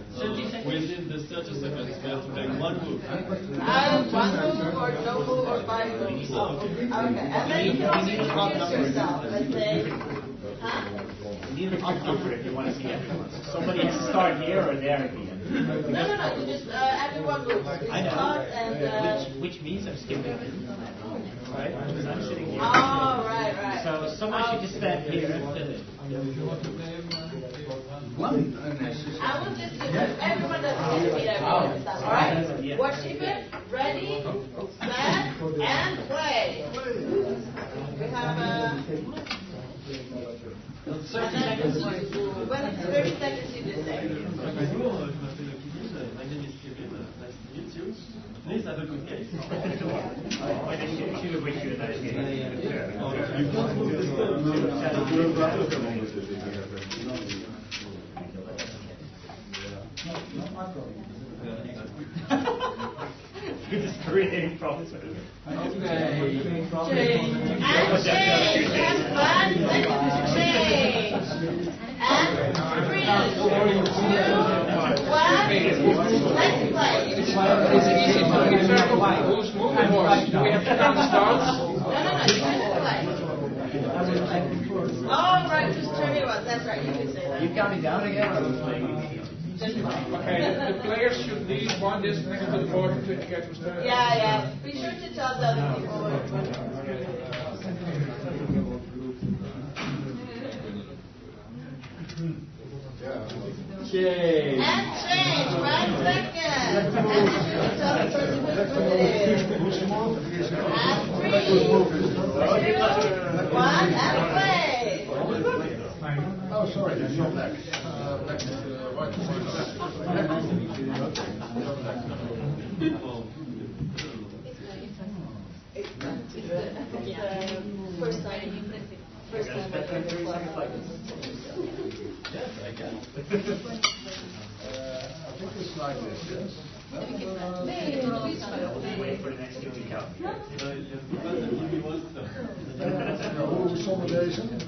Within the 30 seconds, we have to make 1 move. 1 move, or no move, or 5 moves. Okay, and then you can also introduce yourself. Let's say, You need an odd number if you want to see everyone. Somebody has to start here or there at the end. No. You just everyone moves. I know. And which means I'm skipping. Right? Because I'm sitting here. Oh, right. So someone should just stand here. I will just do this. Everyone doesn't need to meet everyone and stuff. All right. Watch it. Ready, set, and play. We have 30 seconds. When it's 30 seconds, you just say. Bonjour, je m'appelle Kevin. My name is Kevin. Nice to meet you. Please have a good game. You're just creating problems. And change. Have fun. Change. And 3, 2, 1. Let's play. Is it easy to be circle? Who's moving more? Do we have to count the starts? No. You can play. Oh, right. Just turn it on. That's right. You can say that. You counting down again? Okay, the players should leave one distance next to the board to get to start. Yeah. Be sure to tell the other people. Change. And change. 1 second. And be sure to tell the person who's put it in. And 3, 2, 1, and play. Oh, sorry, that's your black. Black is white. First time I played the club. Yes, I can. I think it's like this, yes. Wait for the next game to count. Consolidation. And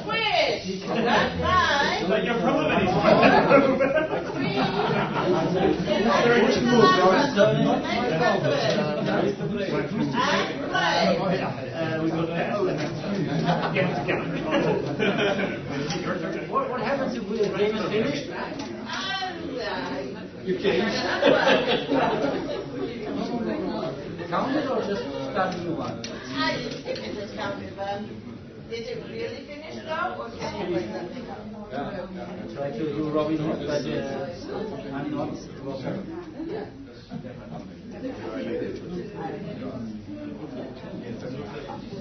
switch. That's right. Like your problem is. We go past. Get to count. What happens if the game is finished? You change. Count it or just start a new one? I think it is counted, but did it really finish now, or can you play something else? Try to do Robin Hood, but I'm not Robin.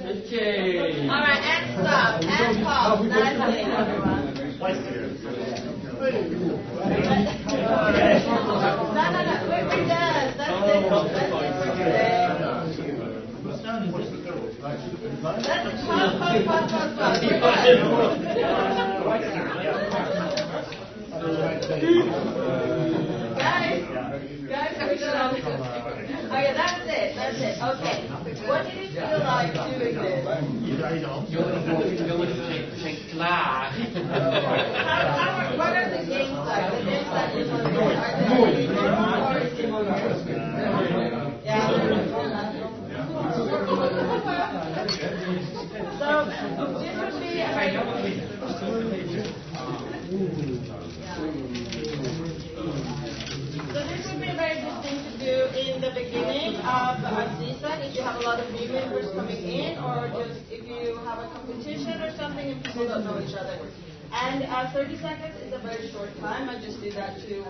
Okay. All right, and stop, and pause. Nice playing, everyone. No, we're done. That's it. Let's pause. Guys, are we done? Okay, that's it. Okay. What did it feel like doing this? What are the games like? The games that you want to play? Yeah. So, this would be very good thing to do in the beginning of a season if you have a lot of new members coming in, or just if you have a competition or something and people don't know each other. And 30 seconds is a very short time. I just do that to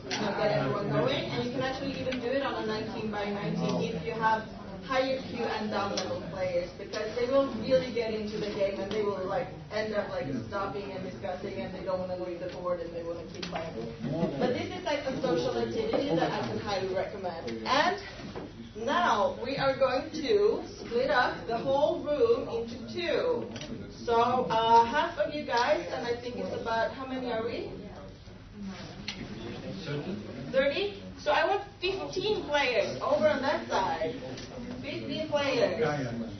get everyone going. And you can actually even do it on a 19 by 19 if you have higher Q and down level players, because they will really get into the game and they will end up stopping and discussing, and they don't want to leave the board and they want to keep playing. But this is like a social activity that I can highly recommend. And now we are going to split up the whole room into 2. So half of you guys, and I think it's about, how many are we? 30? So I want 15 players over on that side. 15 players. And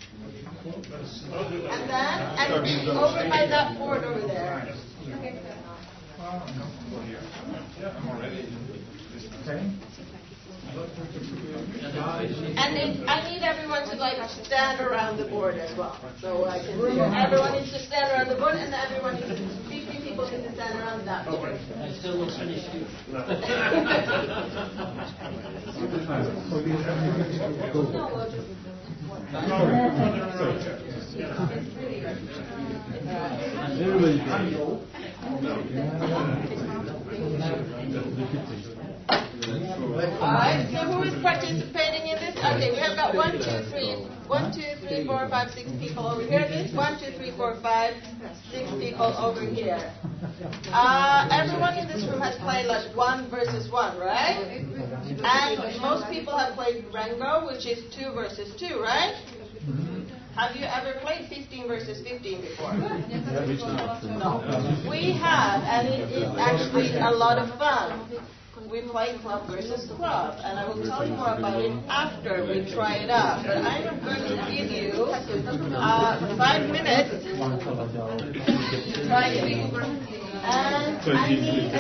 then, over by that board over there. And I need everyone to stand around the board as well. So I can see everyone needs to stand around the board, and everyone needs to, 50 people need to stand around that board. I still looks finished. Alright, so who is participating in this? Okay, we have got 1, 2, 3, 4, 5, 6 people over here. This 1, 2, 3, 4, 5, 6 people over here. Everyone in this room has played 1 versus 1, right? And most people have played Rango, which is 2 versus 2, right? Have you ever played 15 versus 15 before? No. We have, and it is actually a lot of fun. We play club versus club, and I will tell you more about it after we try it out. But I am going to give you 5 minutes to try it. And I need a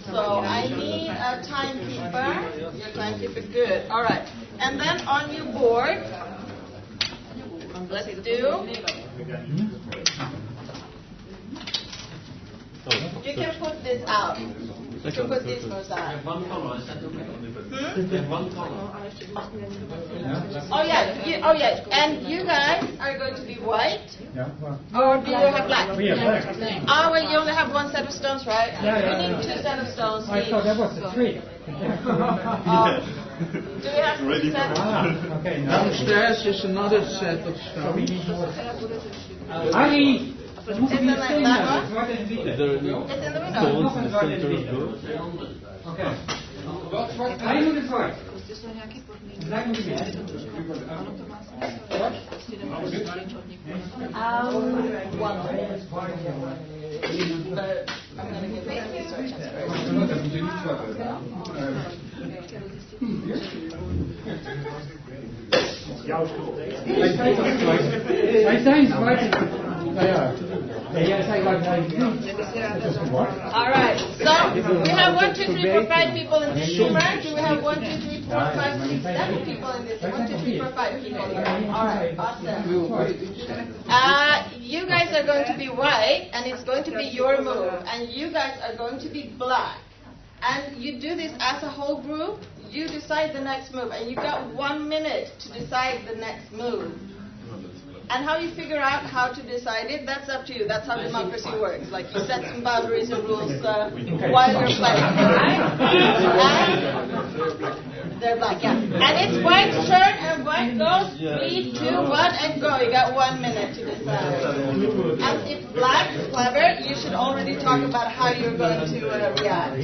So I need a timekeeper. Your timekeeper, good. All right. And then on your board, let's do. You can put this out. You can put this first out. Oh yeah. And you guys are going to be white, or do you have black? We have black. Oh, well, you only have one set of stones, right? Yeah. We need 2 sets of stones. I thought that was the 3. Do we have 2 sets? Okay. Downstairs is another set of stones. Ali! Is it like that one? It's in the window. Okay. Ali moet het zwart. Black moet het wit. One. But I'm going to give it a research Jouw schuld. Hij zei zwart. Nou ja. Nee, jij zei like All right. So we have 1, 2, 3, 4, 5 people in this room, right? Do we have 1, 2, 3, 4, 5, 6, 7 people in this room? 1, 2, 3, 4, 5 people here. All right. Awesome. You guys are going to be white, and it's going to be your move, and you guys are going to be black. And you do this as a whole group. You decide the next move, and you got 1 minute to decide the next move. And how you figure out how to decide it, that's up to you. That's how democracy works. Like, you set some boundaries and rules while you're playing, right? And they're black, yeah. And it's white's turn, and white goes 3, 2, 1, and go. You got 1 minute to decide. And if black's clever, you should already talk about how you're going to react.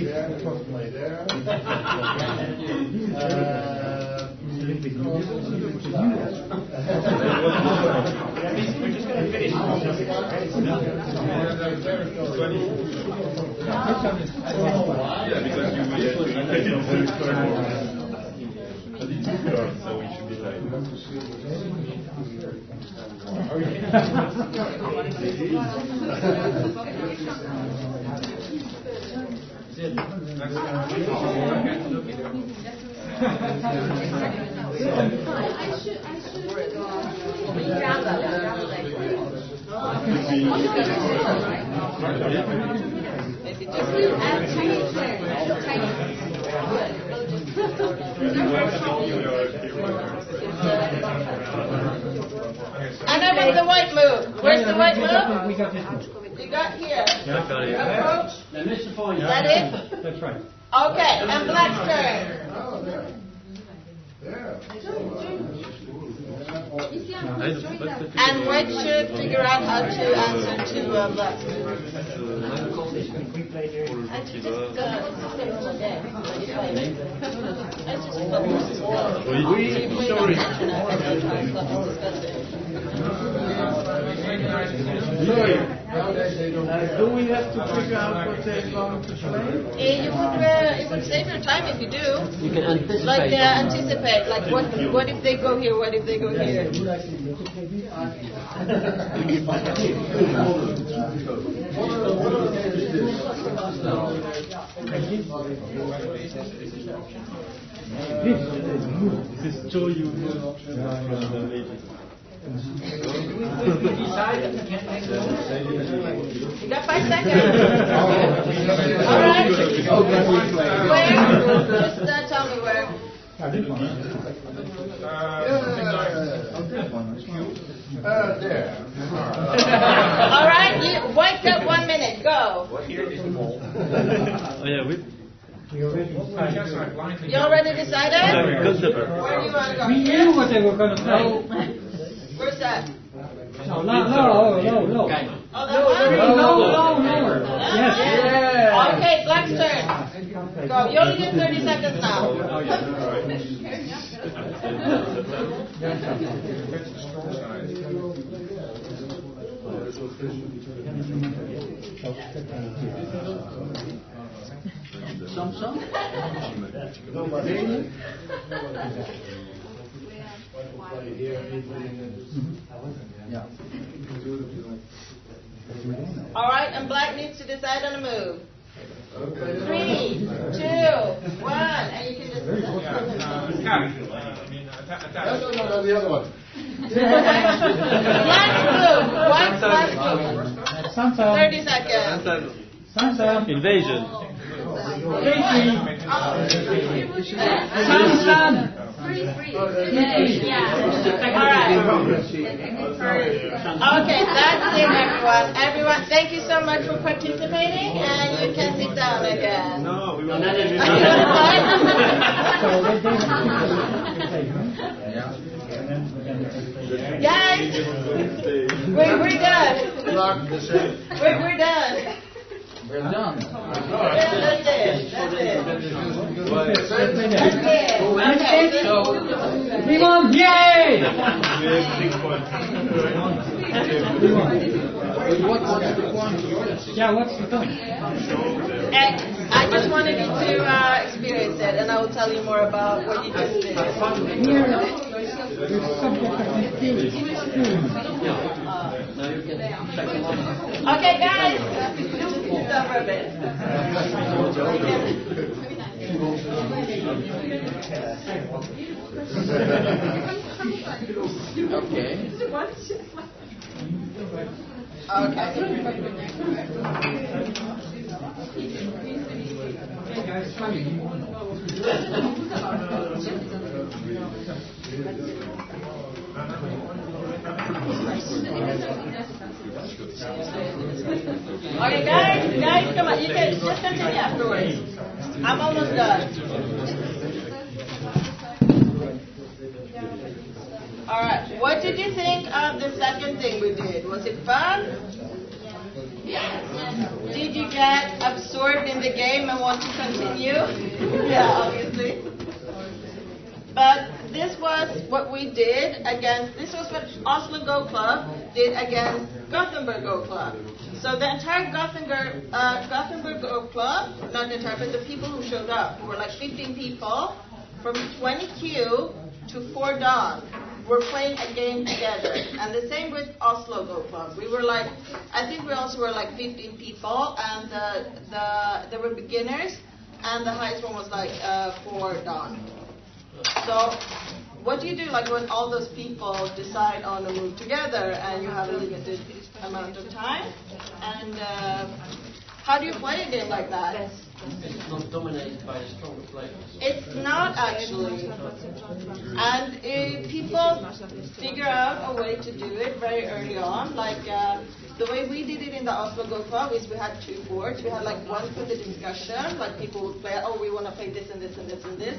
We're just going to finish. Yeah, because you so we should be like. And I want the white move. Where's the white move? We got this one. You got here. Yeah. Approach. Is that it? That's right. Okay, and black's turn. And white should figure out how to answer to black's move. Do we have to figure out what they're going to play? It would save your time if you do. You can anticipate. Like anticipate. Like what if they go here? What if they go here? This is show you. You got 5 seconds. All right. Where? Just tell me where. There. All right. White got 1 minute. Go. Oh yeah, We already decided. You already decided? Where do you want to go? We knew what they were going to say. Where's that? No. Oh, that one? No. Yes. Okay, Black's turn. Go. You only get 30 seconds now. Some? All right, and Black needs to decide on a move. 3, 2, 1, and you can just. No, the other one. Black's move. 30 seconds. Invasion. Okay, that's it, everyone. Everyone, thank you so much for participating, and you can sit down again. No, we will Guys, we're done. We're done. We're done. That's it. Okay. We won! Yay! Yeah, what's the point? And I just wanted you to experience it, and I will tell you more about what you just did. Okay, guys, it's over a bit. Okay, guys, come on. You can just continue afterwards. I'm almost done. All right. What did you think of the second thing we did? Was it fun? Yes. Did you get absorbed in the game and want to continue? Yeah, obviously. But this was what we did against, this was what Oslo Go Club did against Gothenburg Go Club. So the entire Gothenburg Go Club, not the entire, but the people who showed up, who were like 15 people, from 20Q to 4 Dawn, were playing a game together. And the same with Oslo Go Club. We were like, I think we also were like 15 people, and there were beginners, and the highest one was like 4 Dawn. So what do you do like when all those people decide on a move together and you have a limited amount of time? And how do you play a game like that? It's not dominated by the stronger players. It's not actually. And people figure out a way to do it very early on. Like the way we did it in the Oslo Go Club is we had 2 boards. We had like one for the discussion, like people would play, oh, we want to play this and this and this and this.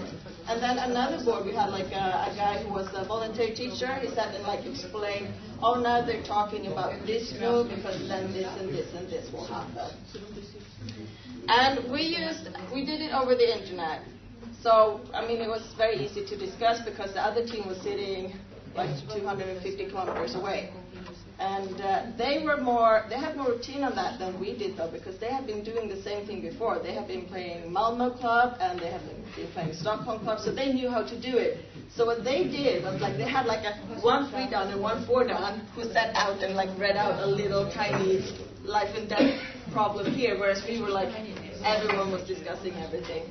And then another board, we had like a guy who was a volunteer teacher. He sat and like explained, oh, now they're talking about this move because then this and this and this will happen. And we did it over the internet. So, I mean, it was very easy to discuss because the other team was sitting like 250 kilometers away. And they had more routine on that than we did, though, because they had been doing the same thing before. They had been playing Malmö Club, and they had been playing Stockholm Club, so they knew how to do it. So what they did was like they had like a 1 3-dan and 1 4-dan who sat out and like read out a little tiny life and death problem here, whereas we were like, everyone was discussing everything.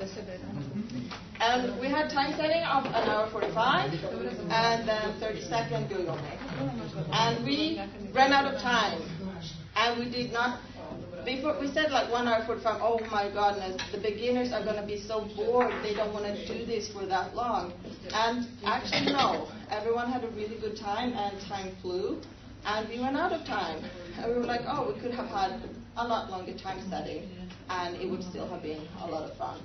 And we had time setting of 1 hour 45 and then 30-second Google Meet. And we ran out of time. And we did not, before we said like 1 hour 45, oh my goodness, the beginners are going to be so bored, they don't want to do this for that long. And actually no, everyone had a really good time and time flew. And we ran out of time. And we were like, oh, we could have had a lot longer time setting, and it would still have been a lot of fun.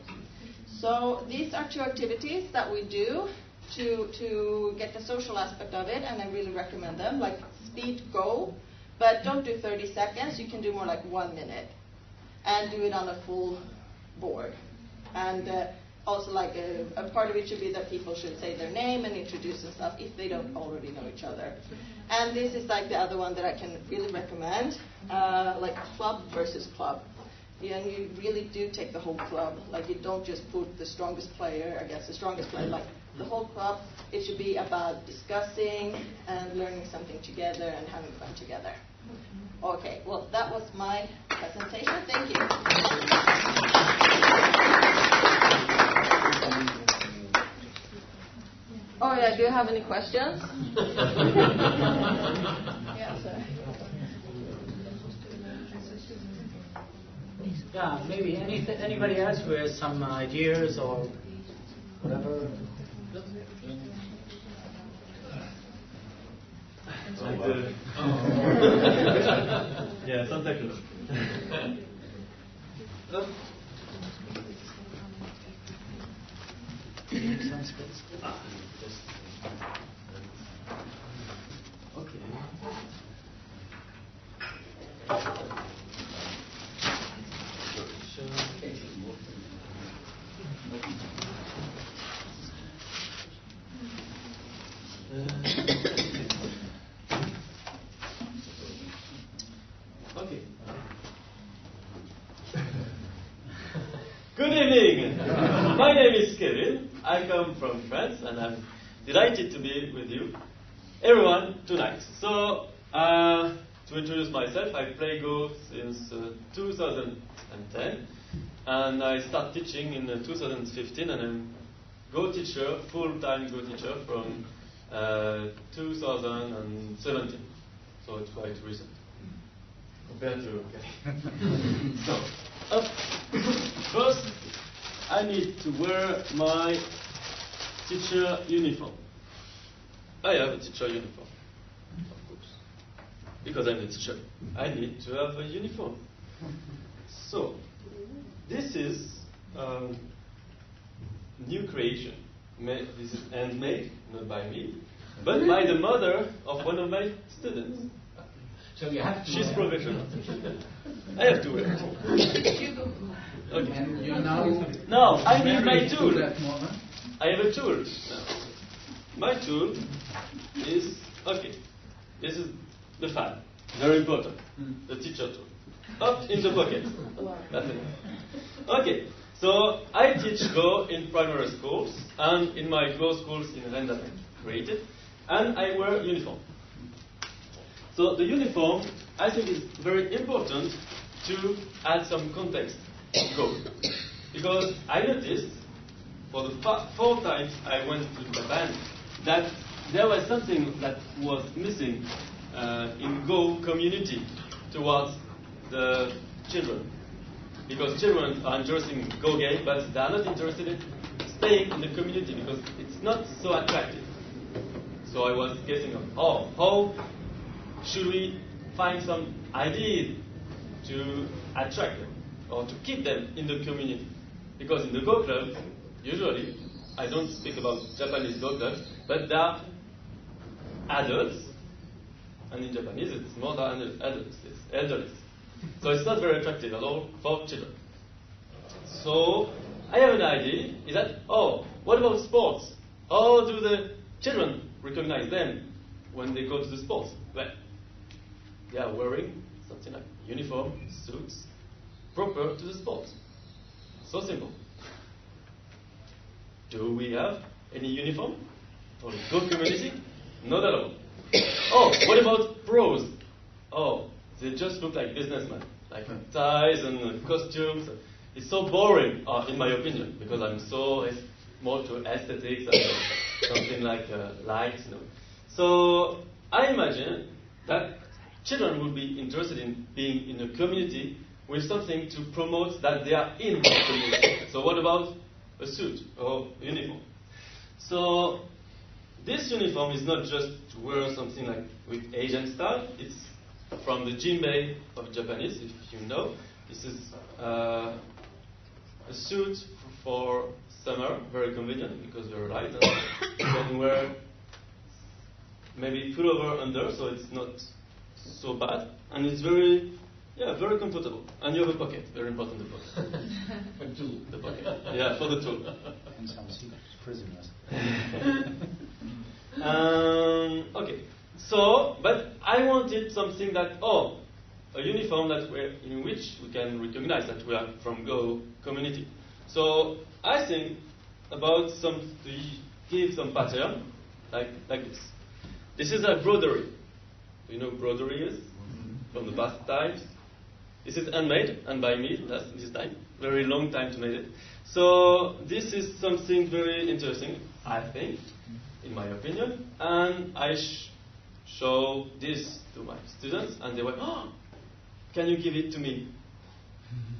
So these are 2 activities that we do to get the social aspect of it, and I really recommend them. Like speed go, but don't do 30 seconds. You can do more like 1 minute, and do it on a full board. And also, like a part of it should be that people should say their name and introduce themselves if they don't already know each other. And this is like the other one that I can really recommend, like club versus club. Yeah, and you really do take the whole club. Like you don't just put the strongest player against the strongest player. Like the whole club, it should be about discussing and learning something together and having fun together. Okay, well that was my presentation. Thank you. Oh yeah, do you have any questions? Yeah, sir. Yeah, maybe anybody else who has some ideas or whatever. Yeah, Santa Claus. Okay. Okay. Good evening. My name is Kevin. I come from France, and I'm delighted to be with you, everyone, tonight. So, to introduce myself, I play Go since 2010, and I start teaching in 2015, and I'm Go teacher, full-time Go teacher from 2017. So it's quite recent compared to. So, first, I need to wear my teacher uniform. I have a teacher uniform, of course, because I'm a teacher. I need to have a uniform. So, this is new creation. This is handmade, not by me, but by the mother of one of my students. So you have to. She's professional. I have to wear it. Okay. And you now. Now I need my married to tool. that woman. I have a tool now. My tool is okay. This is the fan. Very important. The teacher tool. Up in the pocket. That's it. Okay. So I teach Go in primary schools and in my Go schools in Renda created, and I wear uniform. So the uniform, I think, is very important to add some context to Go, because I noticed for the 4 times I went to Japan that there was something that was missing in Go community towards the children. Because children are interested in Go game, but they are not interested in staying in the community because it's not so attractive. So I was guessing how should we find some ideas to attract them or to keep them in the community? Because in the Go club, usually, I don't speak about Japanese Go clubs, but they are adults, and in Japanese it's more than adults, it's elderly. So it's not very attractive at all for children. So I have an idea, is that, what about sports? How do the children recognize them when they go to the sports? Well, they are wearing something like uniform, suits, proper to the sports. So simple. Do we have any uniform for the Go community? Not at all. What about pros? They just look like businessmen, like ties and costumes. It's so boring, in my opinion, because I'm so more to aesthetics and something like lights. So I imagine that children would be interested in being in a community with something to promote that they are in the community. So what about a suit or uniform? So this uniform is not just to wear something like with Asian style. It's from the Jinbei of Japanese, if you know. This is a a suit for summer, very convenient because you're light and you can wear maybe pullover under, so it's not so bad, and it's very comfortable. And you have a pocket, very important, the pocket. A tool. The pocket, yeah, for the tool. And some secret prisoners. Okay, so, but I wanted something that, a uniform that in which we can recognize that we are from Go community. So I think about to give some pattern, like this. This is a broderie. Do you know what broderie is? From the past times. This is handmade, and by me this time. Very long time to make it. So this is something very interesting, I think, in my opinion. And I show this to my students, and they went, "Oh, can you give it to me?"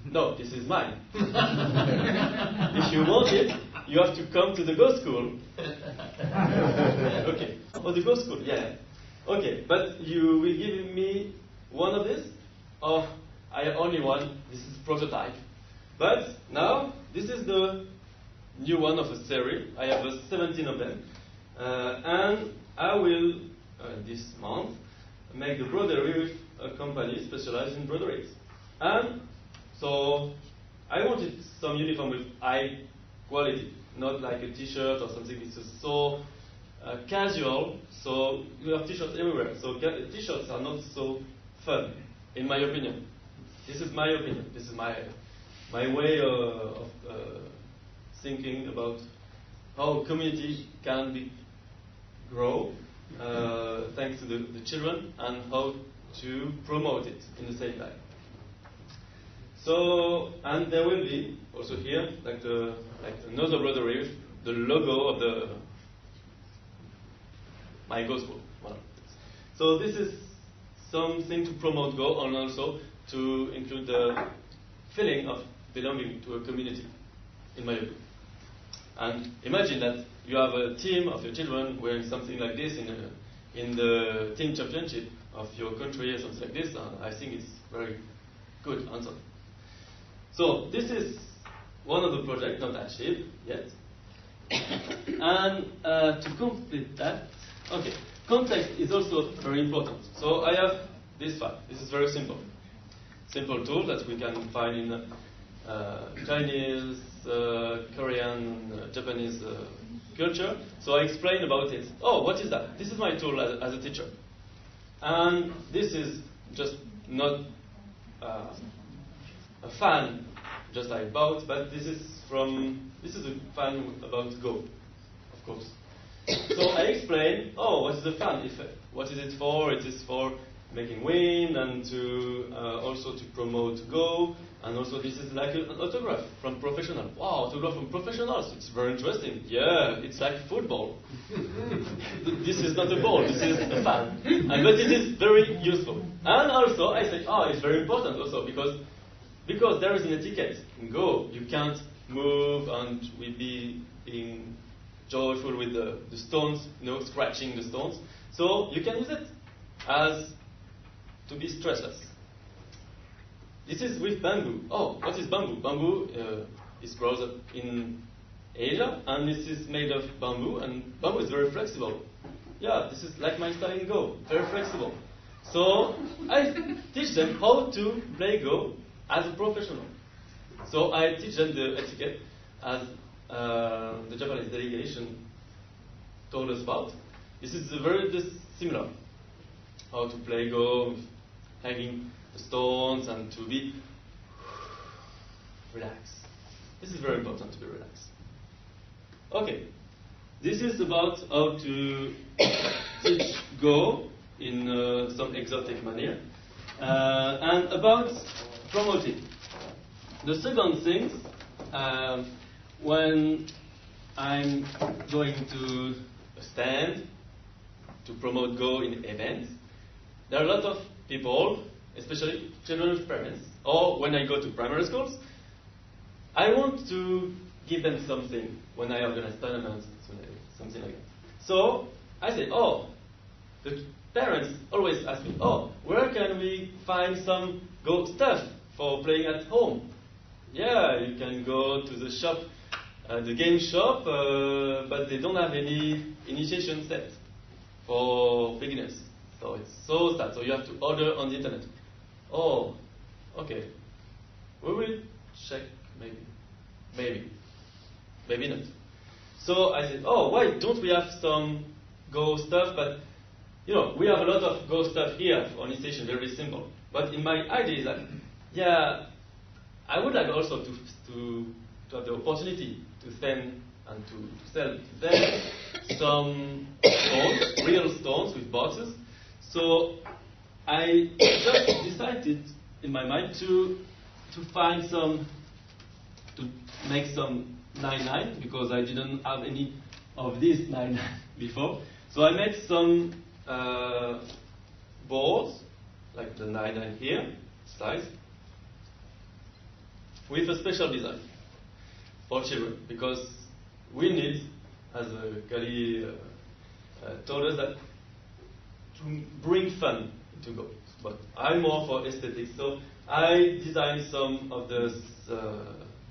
No, this is mine. If you want it, you have to come to the Go School. Okay. Oh, the Go School, yeah. Okay, but you will give me one of this? Oh, I only one. This is prototype. But now, this is the new one of a series. I have 17 of them. And I will, this month, make the broderie with a company specialized in broderies. And so I wanted some uniform with high quality, not like a t-shirt or something. It's so casual, so you have t-shirts everywhere. So t-shirts are not so fun, in my opinion. This is my opinion. This is my way of thinking about how community can grow thanks to the children, and how to promote it in the same time. So, and there will be also here like another broderie, the logo of my Go School. Well, so this is something to promote Go, and also to include the feeling of belonging to a community, in my opinion. And imagine that you have a team of your children wearing something like this in the team championship of your country or something like this. I think it's very good answer. So this is one of the projects not achieved yet. And to complete that, okay, context is also very important. So I have this file. This is very simple. Simple tool that we can find in Chinese, Korean, Japanese culture. So I explain about it. Oh, what is that? This is my tool as a teacher. And this is just not a fan just I bought, but this is a fan about Go, of course. So I explain, what is the fan? What is it for? It is for making wind, and to also to promote Go, and also this is like an autograph from professional. Wow, autograph from professionals. It's very interesting. Yeah, it's like football. This is not a ball, this is a fan. But it is very useful. And also I say, it's very important also because there is an etiquette in Go. You can't move and we being joyful with the stones, scratching the stones. So you can use it as to be stressless. This is with bamboo. Oh, what is bamboo? Bamboo is grows up in Asia, and this is made of bamboo, and bamboo is very flexible. Yeah, this is like my style in Go, very flexible. So I teach them how to play Go as a professional. So I teach them the etiquette as the Japanese delegation told us about. This is very similar. How to play Go, hanging the stones, and to be relaxed. This is very important to be relaxed. Okay, this is about how to teach Go in some exotic manner, and about promoting. The second thing, when I'm going to a stand to promote Go in events, there are a lot of people, especially children with parents, or when I go to primary schools, I want to give them something when I organize tournaments, something like that. So I say, the parents always ask me, where can we find some Go stuff for playing at home? yeah, you can go to the shop, the game shop, but they don't have any initiation set for beginners. So it's so sad. So you have to order on the internet. Oh, okay. We will check, maybe not. So I said, oh, why don't we have some Go stuff? But you know, we have a lot of Go stuff here for initiation, very simple. But in my idea is that, yeah, I would like also to have the opportunity to send and to sell them some stones, real stones with boxes. So I just decided in my mind to find some, to make some 99, because I didn't have any of these 99 before. So I made some boards, like the 99 here, size, with a special design for children, because we need, as Kali told us, that to bring fun to Go. But I'm more for aesthetics, so I designed some of the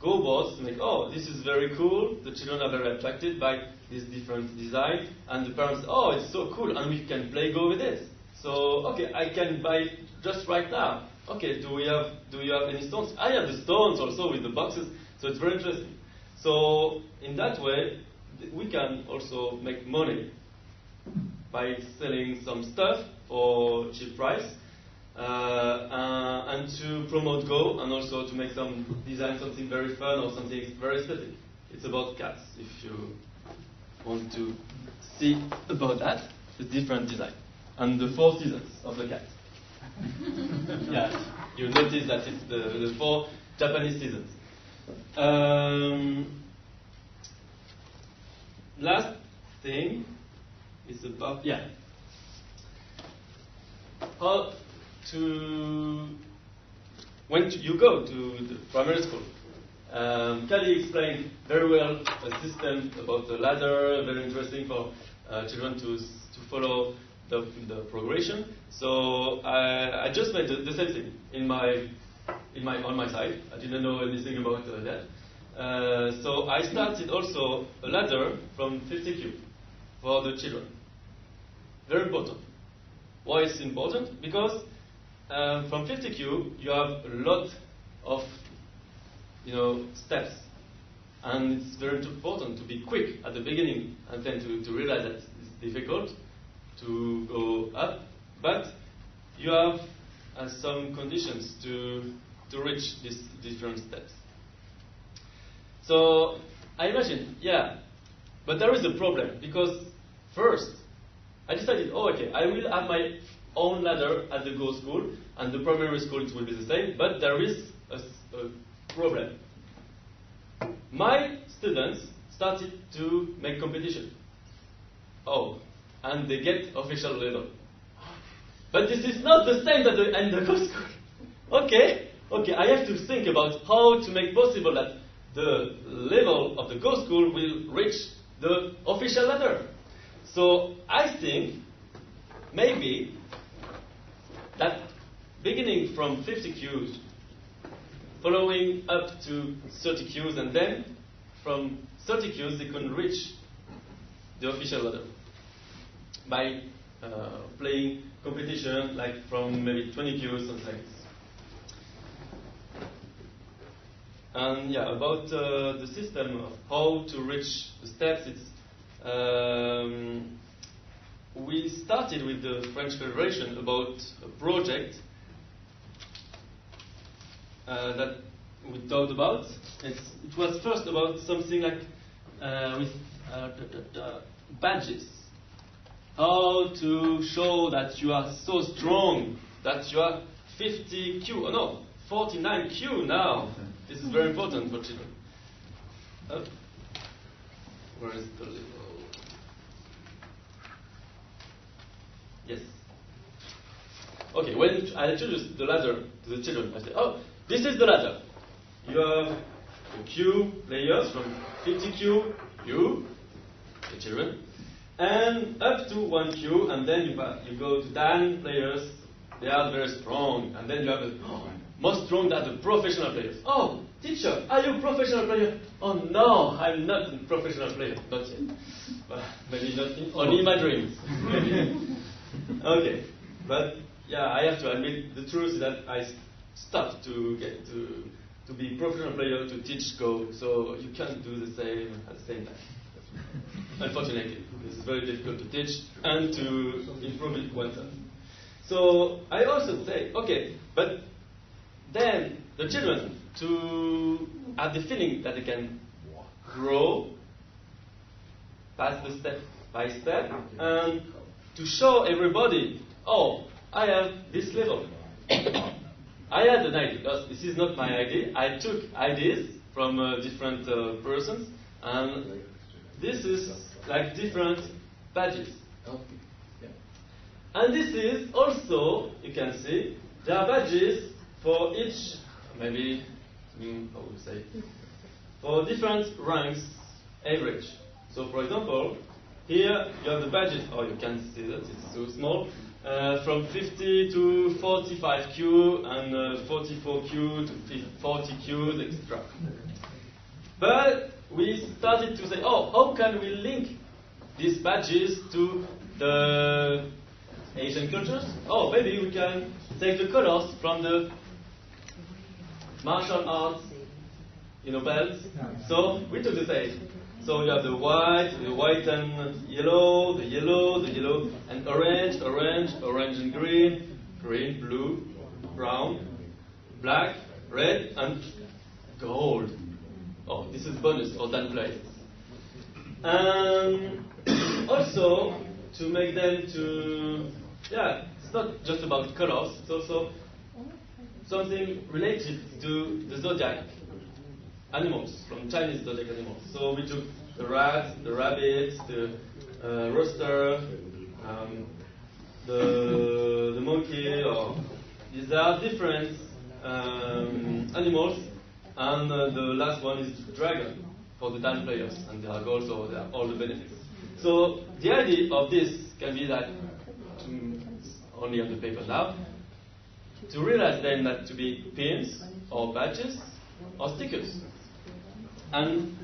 Go boards to make, oh, this is very cool, the children are very attracted by this different design, and the parents, oh, it's so cool, and we can play Go with it. So, okay, I can buy just right now. Okay, do you have any stones? I have the stones also with the boxes, so it's very interesting. So, in that way, we can also make money by selling some stuff for cheap price, and to promote Go, and also to make some design something very fun or something very aesthetic. It's about cats, if you want to see about that, the different design. And the 4 seasons of the cat. Yeah, you notice that it's the 4 Japanese seasons. Last thing is about, yeah, how to, when you go to the primary school. Kali explained very well a system about the ladder, very interesting for children to follow the progression. So I just made the same thing on my side. I didn't know anything about that. So I started also a ladder from 50Q for the children. Very important. Why is it important? Because from 50Q you have a lot of steps, and it's very important to be quick at the beginning, and then to realize that it's difficult to go up, but you have some conditions to reach these different steps. So I imagine, yeah, but there is a problem, because first I decided, oh, okay, I will have my own ladder at the Go school, and the primary school it will be the same, but there is a problem. My students started to make competition. Oh, and they get official level. But this is not the same as the Go school. Okay, I have to think about how to make possible that the level of the Go school will reach the official ladder. So I think maybe that beginning from 50 Qs, following up to 30 Qs, and then from 30 Qs they can reach the official ladder by playing competition, like from maybe 20 Qs, something like this. And yeah, about the system of how to reach the steps, it's we started with the French Federation about a project that we talked about. It was first about something like with badges. How to show that you are so strong, that you are 50Q, oh no, 49Q now. This is very important for children. Where is the level? Yes. Okay, when I introduce the ladder to the children, I say, oh, this is the ladder. You have the Q players from 50Q, you, the children, and up to 1Q, and then you go to Dan players they are very strong. And then you have the most strong than the professional players. Oh, teacher, are you a professional player? Oh no, I'm not a professional player. Not yet. Maybe not only in my dreams. Maybe. Okay. But yeah, I have to admit the truth is that I stopped to get to be a professional player to teach Go. So you can't do the same at the same time. Unfortunately, it's very difficult to teach and to improve it oneself. So I also say, okay, but then the children to have the feeling that they can grow, pass the step by step, and to show everybody, oh, I have this level. I had an idea, because this is not my idea. I took ideas from different persons, and this is like different badges. And this is also, you can see, there are badges for each, maybe, how would you say, for different ranks average. So for example, here you have the badges, oh you can see that, it's too small, from 50 to 45Q and 44Q to 40Q, etc. But we started to say, oh, how can we link these badges to the Asian cultures? Oh, maybe we can take the colors from the martial arts, belts. So we took the same. So you have the white and yellow, the yellow, and orange and green, blue, brown, black, red, and gold. Oh, this is bonus for that place. And also to make them it's not just about colors, it's also something related to the zodiac animals, from Chinese zodiac animals. So we took the rat, the rabbit, the rooster, the monkey, or these are different animals, and the last one is the dragon for the dance players, and there are also all the benefits. So the idea of this can be that, only on the paper now, to realize then that to be pins or badges or stickers. And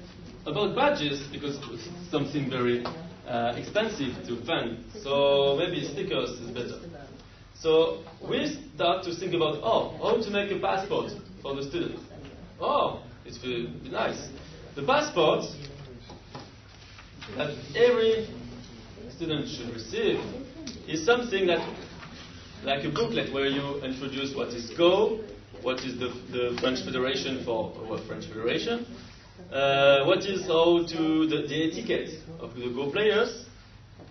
about badges, because it's something very expensive to fund, so maybe stickers is better. So we start to think about, how to make a passport for the students. Oh, it will be nice. The passport that every student should receive is something that, like a booklet where you introduce what is Go, what is the French Federation for French Federation, what is the etiquette of the Go players,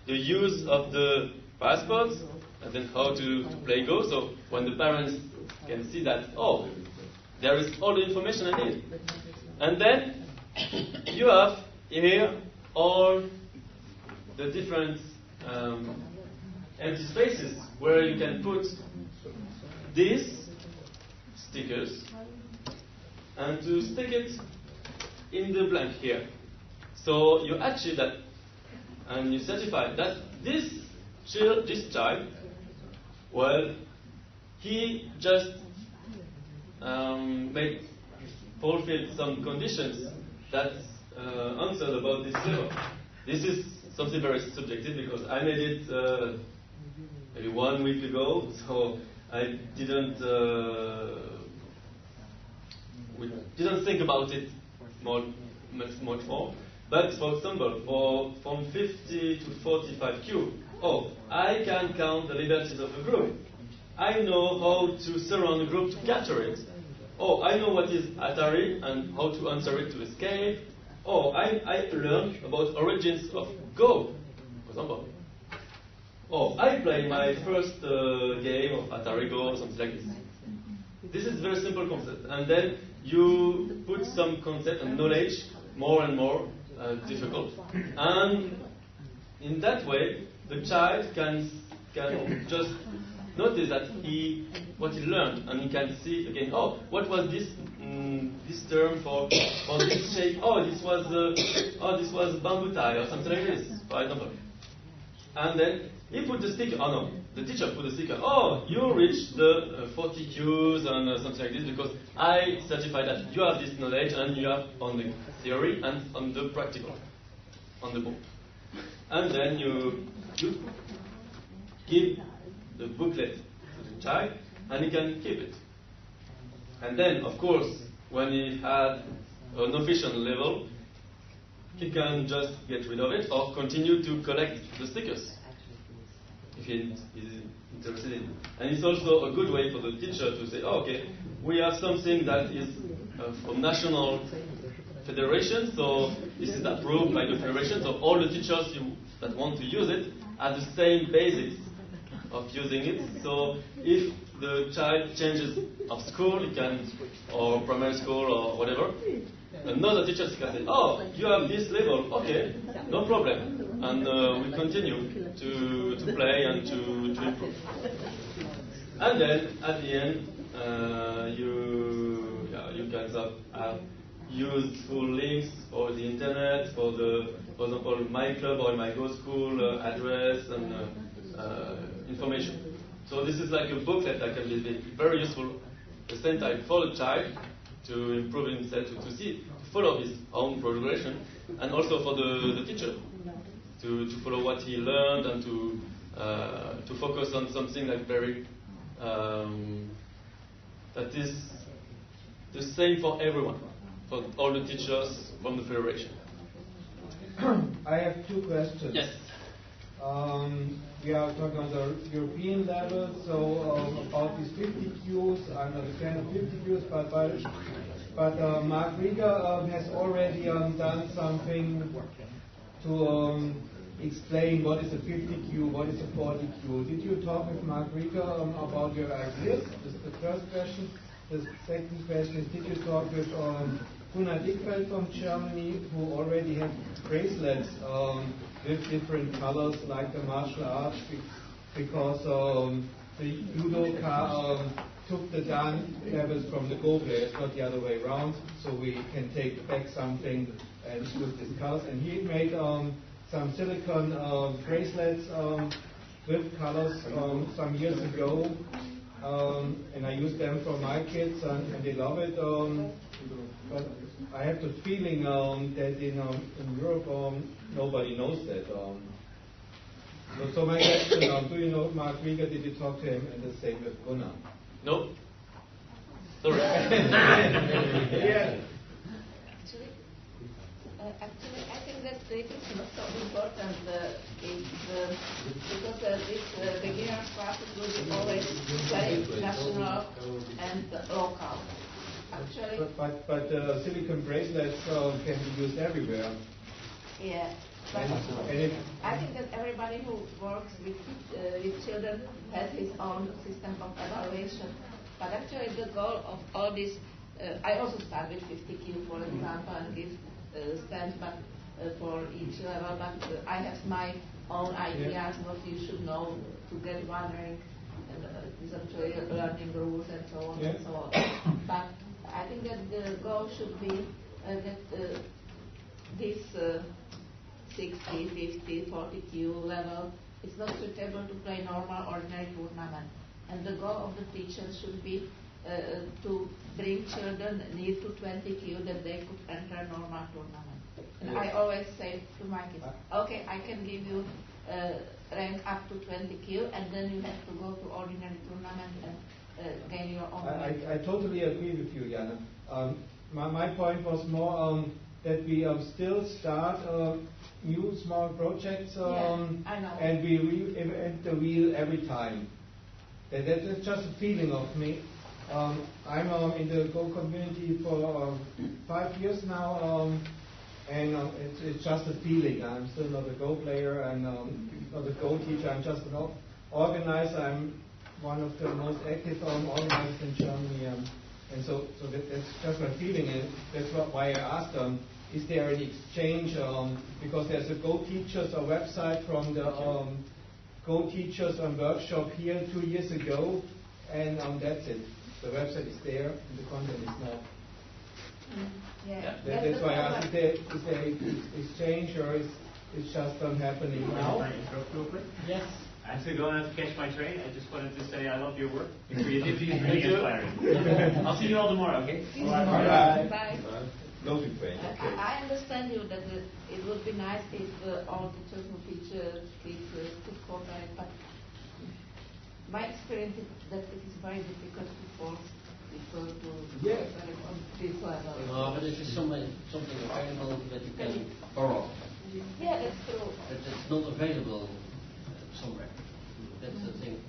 the use of the passports, and then how to play Go. So when the parents can see that, there is all the information I need. And then you have here all the different empty spaces where you can put these stickers and to stick it in the blank here. So you achieve that and you certify that this child, he just fulfilled some conditions that answered about this level. This is something very subjective because I made it maybe 1 week ago, so I we didn't think about it much more. But for example, from 50 to 45Q, I can count the liberties of a group. I know how to surround a group to capture it. I know what is Atari and how to answer it to escape. I learned about origins of Go, for example. I play my first game of Atari Go or something like this. This is a very simple concept. And then you put some concept and knowledge more and more difficult. And in that way, the child can just notice that what he learned, and he can see again, what was this term for this shape? This was bamboo tie or something like this, for example. And then he put the sticker. the teacher put a sticker. Oh, you reached the 40 Qs and something like this because I certify that you have this knowledge and you have on the theory and on the practical, on the book. And then you give the booklet to the child and he can keep it. And then, of course, when he had an official level, he can just get rid of it or continue to collect the stickers if he is interested in it. And it's also a good way for the teacher to say, oh, okay, we have something that is from national federation, so this is approved by the federation, so all the teachers that want to use it have the same basics of using it. So if the child changes of school, he can, or primary school or whatever, another teacher can say, oh, you have this level, okay, no problem. And we continue to play and to improve. And then at the end, you guys have useful links for the internet, for example, my club or my Go School address and information. So this is like a booklet that can be very useful at the same time for the child to improve himself, to follow his own progression, and also for the teacher to follow what he learned and to focus on something like very that is the same for everyone, for all the teachers from the federation. I have two questions. Yes. We are talking on the European level, so about these 50 Qs, I'm not a fan of 50 Qs, but Mark Rieger has already done something to explain what is a 50 Q, what is a 40 Q. Did you talk with Mark Rieger about your ideas? This is the first question. The second question is, did you talk with Gunnar Dickfeld from Germany, who already had bracelets with different colors, like the martial arts, because the judoka took the Dan levels from the Go players, not the other way around, so we can take back something and with these colors. And he made some silicone bracelets with colors some years ago, and I use them for my kids, and they love it. But I have the feeling that in Europe nobody knows that. So my question, do you know Mark Rieger? Did you talk to him? And the same with Gunnar. No. Sorry. Yeah. Actually, I think that it is not so important because this beginner classes will be always very national and local. Actually, But silicone bracelets can be used everywhere. yeah. But I think that everybody who works with children has his own system of evaluation. But actually, the goal of all this, I also start with 50Q, for example, and give stamps for each level. But I have my own ideas what you should know to get one rank, and is actually learning rules and so on and so on. But I think that the goal should be that this 60, 50, 40Q level is not suitable to play normal, ordinary tournament. And the goal of the teachers should be to bring children near to 20Q that they could enter a normal tournament. And I always say to my kids, okay, I can give you rank up to 20Q, and then you have to go to ordinary tournament and gain your own rank. I totally agree with you, Jana. My point was more that we still start new small projects, and we reinvent the wheel every time. That's just a feeling of me. I'm in the Go community for 5 years now, and it's just a feeling. I'm still not a Go player, and not a Go teacher. I'm just an organizer. I'm one of the most active organizers in Germany, and so that's just my feeling, and that's why I asked is there an exchange? Because there's a Go Teachers website from the Go Teachers workshop here 2 years ago, and that's it. The website is there, and the content is not. That's why I asked, is there exchange, or is it's just happening now? Yes. I have to go and have to catch my train. I just wanted to say I love your work. Your creativity is really inspiring. I'll see you all tomorrow, okay? Bye. Bye. Loading train. I understand you that it would be nice if all teachers who teach kids could cooperate, but my experience is that it is very difficult to force people to cooperate on this level. No, but it is something available that you can borrow. Yeah, that's true. But it's not available somewhere. That's the thing.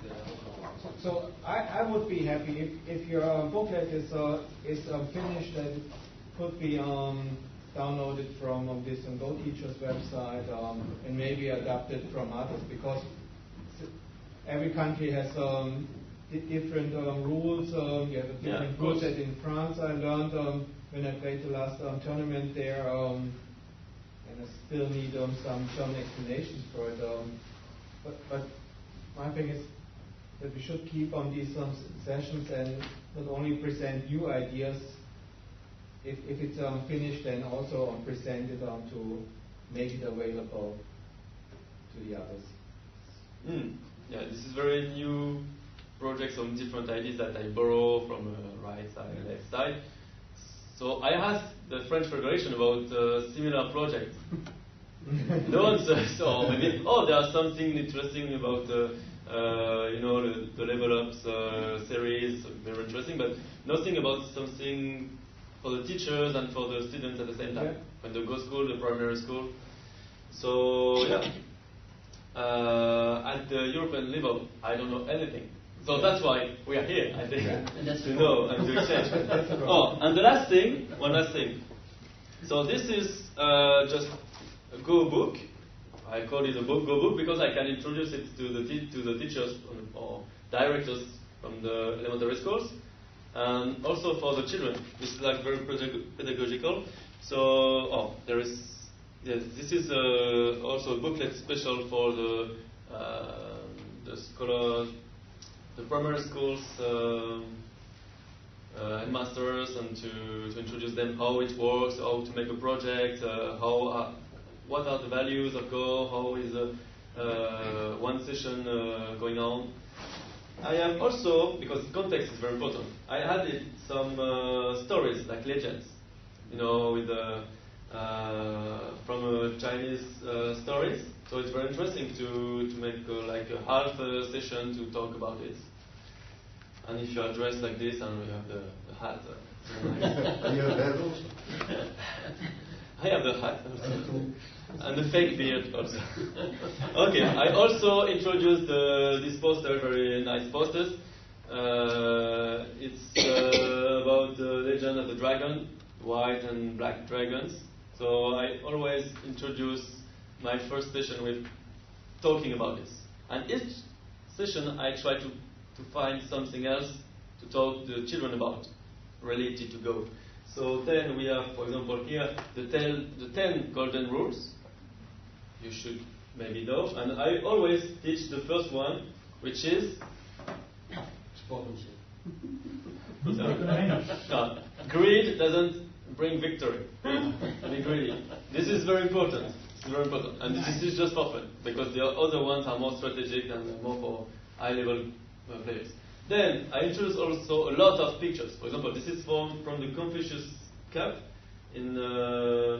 So I would be happy if your booklet is finished and could be downloaded from this GoTeacher's website and maybe adapted from others, because every country has different rules. You have a different rules that in France I learned when I played the last tournament there, and I still need some German explanations for it. But my thing is that we should keep on these sessions and not only present new ideas. If it's finished, then also present it to make it available to the others. Yeah, this is very new project, some different ideas that I borrow from right side and left side. So I asked the French Federation about similar projects. No answer. So maybe there's something interesting about the level ups series, very interesting, but nothing about something for the teachers and for the students at the same time. When they go school, the primary school. So at the European level, I don't know anything. So that's why we are here, I think, to know and to exchange. And the last thing, one last thing. So this is just a Go book. I call it a Go book because I can introduce it to the teachers or directors from the elementary schools, and also for the children. It's like very pedagogical. So this is also a booklet special for the scholars, the primary schools headmasters, and to introduce them how it works, how to make a project, what are the values of Go, how is one session going on. I have also, because context is very important, I added some stories like legends, with from Chinese stories. So it's very interesting to make like a half session to talk about it. And if you are dressed like this and you have the hat, And you have that also? I have the hat also. And the fake beard also. Okay, I also introduced this poster, very nice posters. It's about the legend of the dragon, white and black dragons. So I always introduce my first session with talking about this. And each session I try to find something else to talk to the children about, related to Go. So then we have, for example, here the 10 golden rules. You should maybe know. And I always teach the first one, which is Sportsmanship. Greed doesn't bring victory. Be greedy. This is very important. It's very important. And this is just for fun, because the other ones are more strategic and more for high-level players. Then I introduce also a lot of pictures. For example, this is from the Confucius Cup in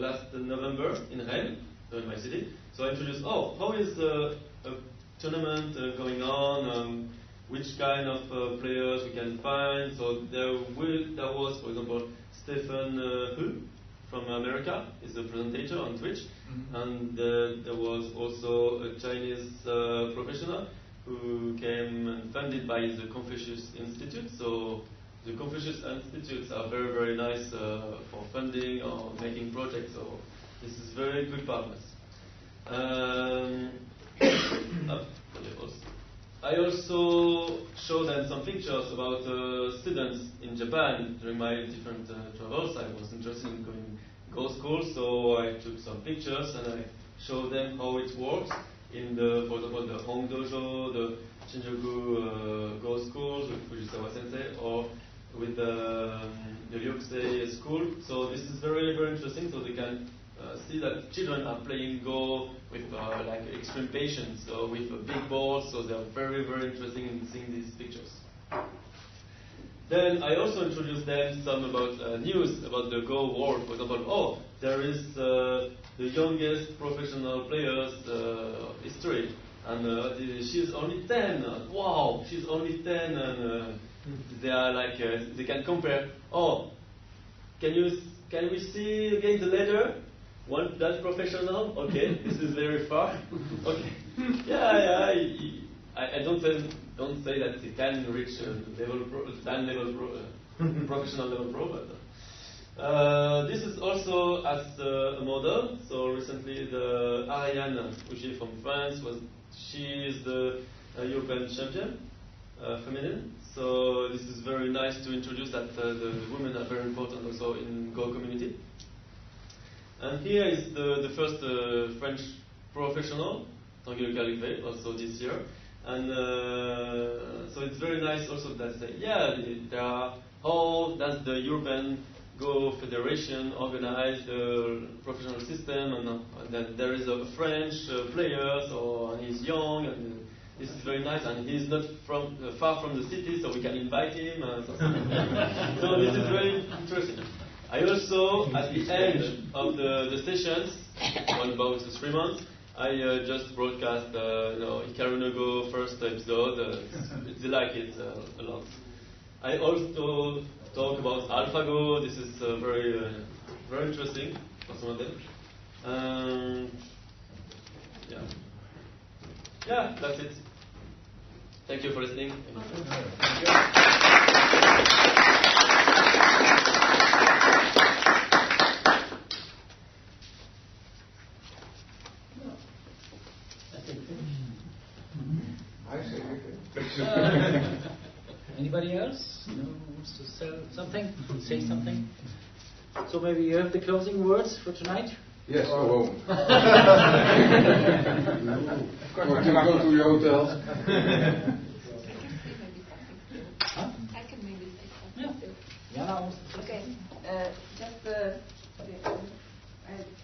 last November in Rennes, in my city. So I introduced, how is a tournament going on? Which kind of players we can find? So there was, for example, Stephen Hu from America, is a presenter on Twitch, and there was also a Chinese professional who came and funded by the Confucius Institute. So the Confucius Institutes are very, very nice for funding or making projects. So this is very good partners. I also show them some pictures about students in Japan during my different travels. I was interested in Go schools, so I took some pictures and I showed them how it works in for example, the Hong Dojo, the Shinjuku Go schools with Fujisawa Sensei, or with the Ryukusei school. So this is very, very interesting. So they can see that children are playing Go with like extreme patients with a big board, so they are very, very interested in seeing these pictures. Then I also introduced them some about news about the Go world. For example, there is the youngest professional player's history, and she's only 10. Wow, she's only 10, and they are like they can compare. Oh, can we see again the ladder? That's professional. Okay, this is very far. Okay, yeah. I don't say that they can reach professional level pro, but this is also as a model. So recently, the Ariane, which is from France, she is the European champion, feminine. So this is very nice to introduce that the women are very important also in Go community. And here is the first French professional, Tanguy Calvé, also this year. And so it's very nice also that say, there are, how does the European Go Federation organize the professional system, and then there is a French player, and he's young, and this is very nice, and he's not far from the city, so we can invite him. So this is very interesting. I also, at the end of the sessions, about 3 months, I just broadcast, EuroGo first episode. They like it a lot. I also talk about AlphaGo. This is very, very interesting for some of them. Yeah, that's it. Thank you for listening. Thank you. Anybody else? Wants to say something? So maybe you have the closing words for tonight? Yes, go home. Or to go to your hotels. I can maybe say something too. Yeah. Okay, I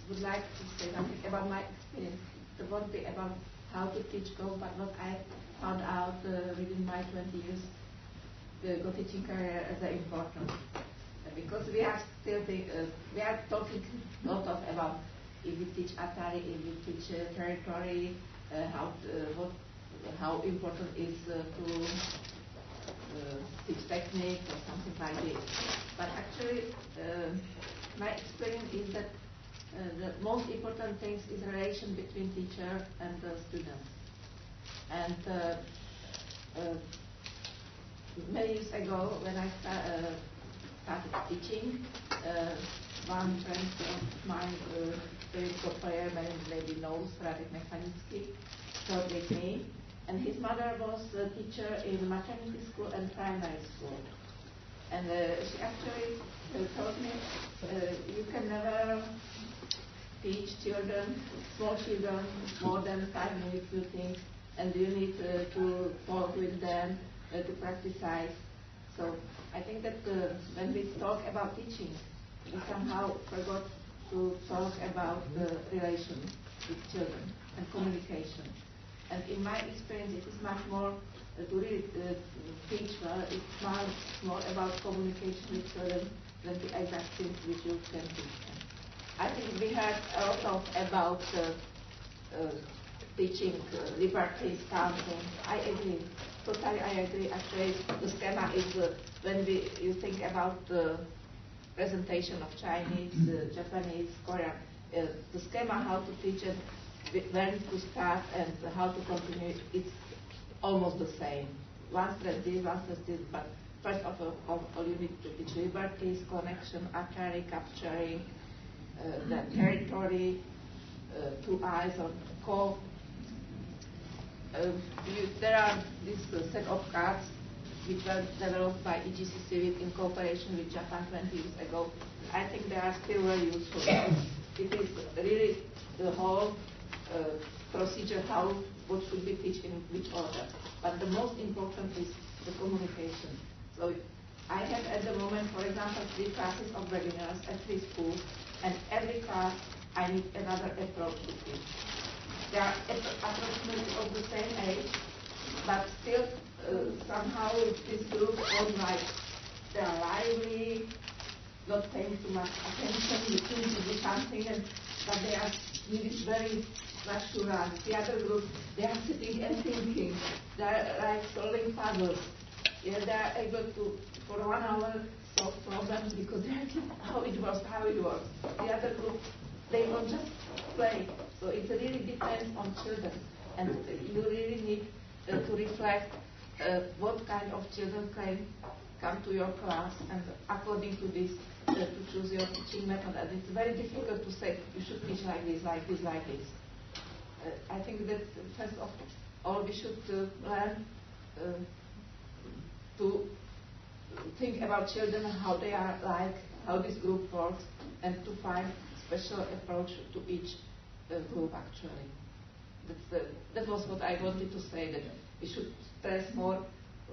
would like to say something about my experience. It won't be about how to teach Go, but what I found out within my 20 years the Go teaching career as important. Because we are talking a lot about if we teach Atari, if we teach territory, how important is to teach technique or something like this. But actually, my experience is that the most important thing is relation between teacher and the student. And many years ago, when I started teaching, one friend of mine, theoretical player, maybe knows, Radek Mechanický, taught with me. And his mother was a teacher in maternity school and primary school. And she actually told me, you can never teach children, small children, more than 5 minutes, you think, and you need to talk with them, to practice. So I think that when we talk about teaching, we somehow forgot to talk about the relation with children and communication. And in my experience, it is much more to really teach. It's much more about communication with children than the exact things which you can teach them. I think we heard a lot about teaching liberty, counting. I agree. Totally, I agree. Actually, the schema is when you think about the presentation of Chinese, Japanese, Korean, the schema how to teach it, when to start and how to continue, it's almost the same. One stress this, but first of all you need to teach liberties, connection, archery, capturing, the territory, 2 eyes on call. There are this set of cards which were developed by EGCC in cooperation with Japan 20 years ago. I think they are still very useful. It is really the whole procedure, what should be taught in which order. But the most important is the communication. So I have at the moment, for example, 3 classes of beginners at 3 schools, and every class I need another approach to teach. They are approximately of the same age, but still somehow this group was like they are lively, not paying too much attention, looking to do something, but they are really very natural. The other group, they are sitting and thinking. They are like solving puzzles. Yeah, they are able to, for 1 hour, solve problems because they are how it works. The other group, they will just play. So it really depends on children. And you really need to reflect what kind of children can come to your class, and according to this, to choose your teaching method. And it's very difficult to say you should teach like this, like this, like this. I think that first of all we should learn to think about children, how they are like, how this group works, and to find special approach to each group actually. That was what I wanted to say, that we should stress more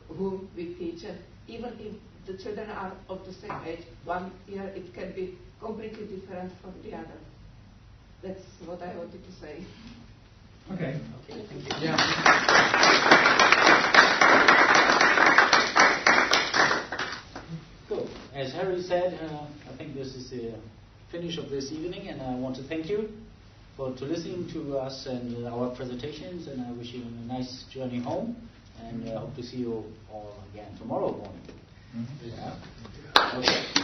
who we teach. And even if the children are of the same age, 1 year it can be completely different from the other. That's what I wanted to say. Okay. Okay, thank you. Yeah. Cool. As Harry said, I think this is the finish of this evening, and I want to thank you for listening to us and our presentations, and I wish you a nice journey home, and I hope to see you all again tomorrow morning. Mm-hmm. Yeah. Okay.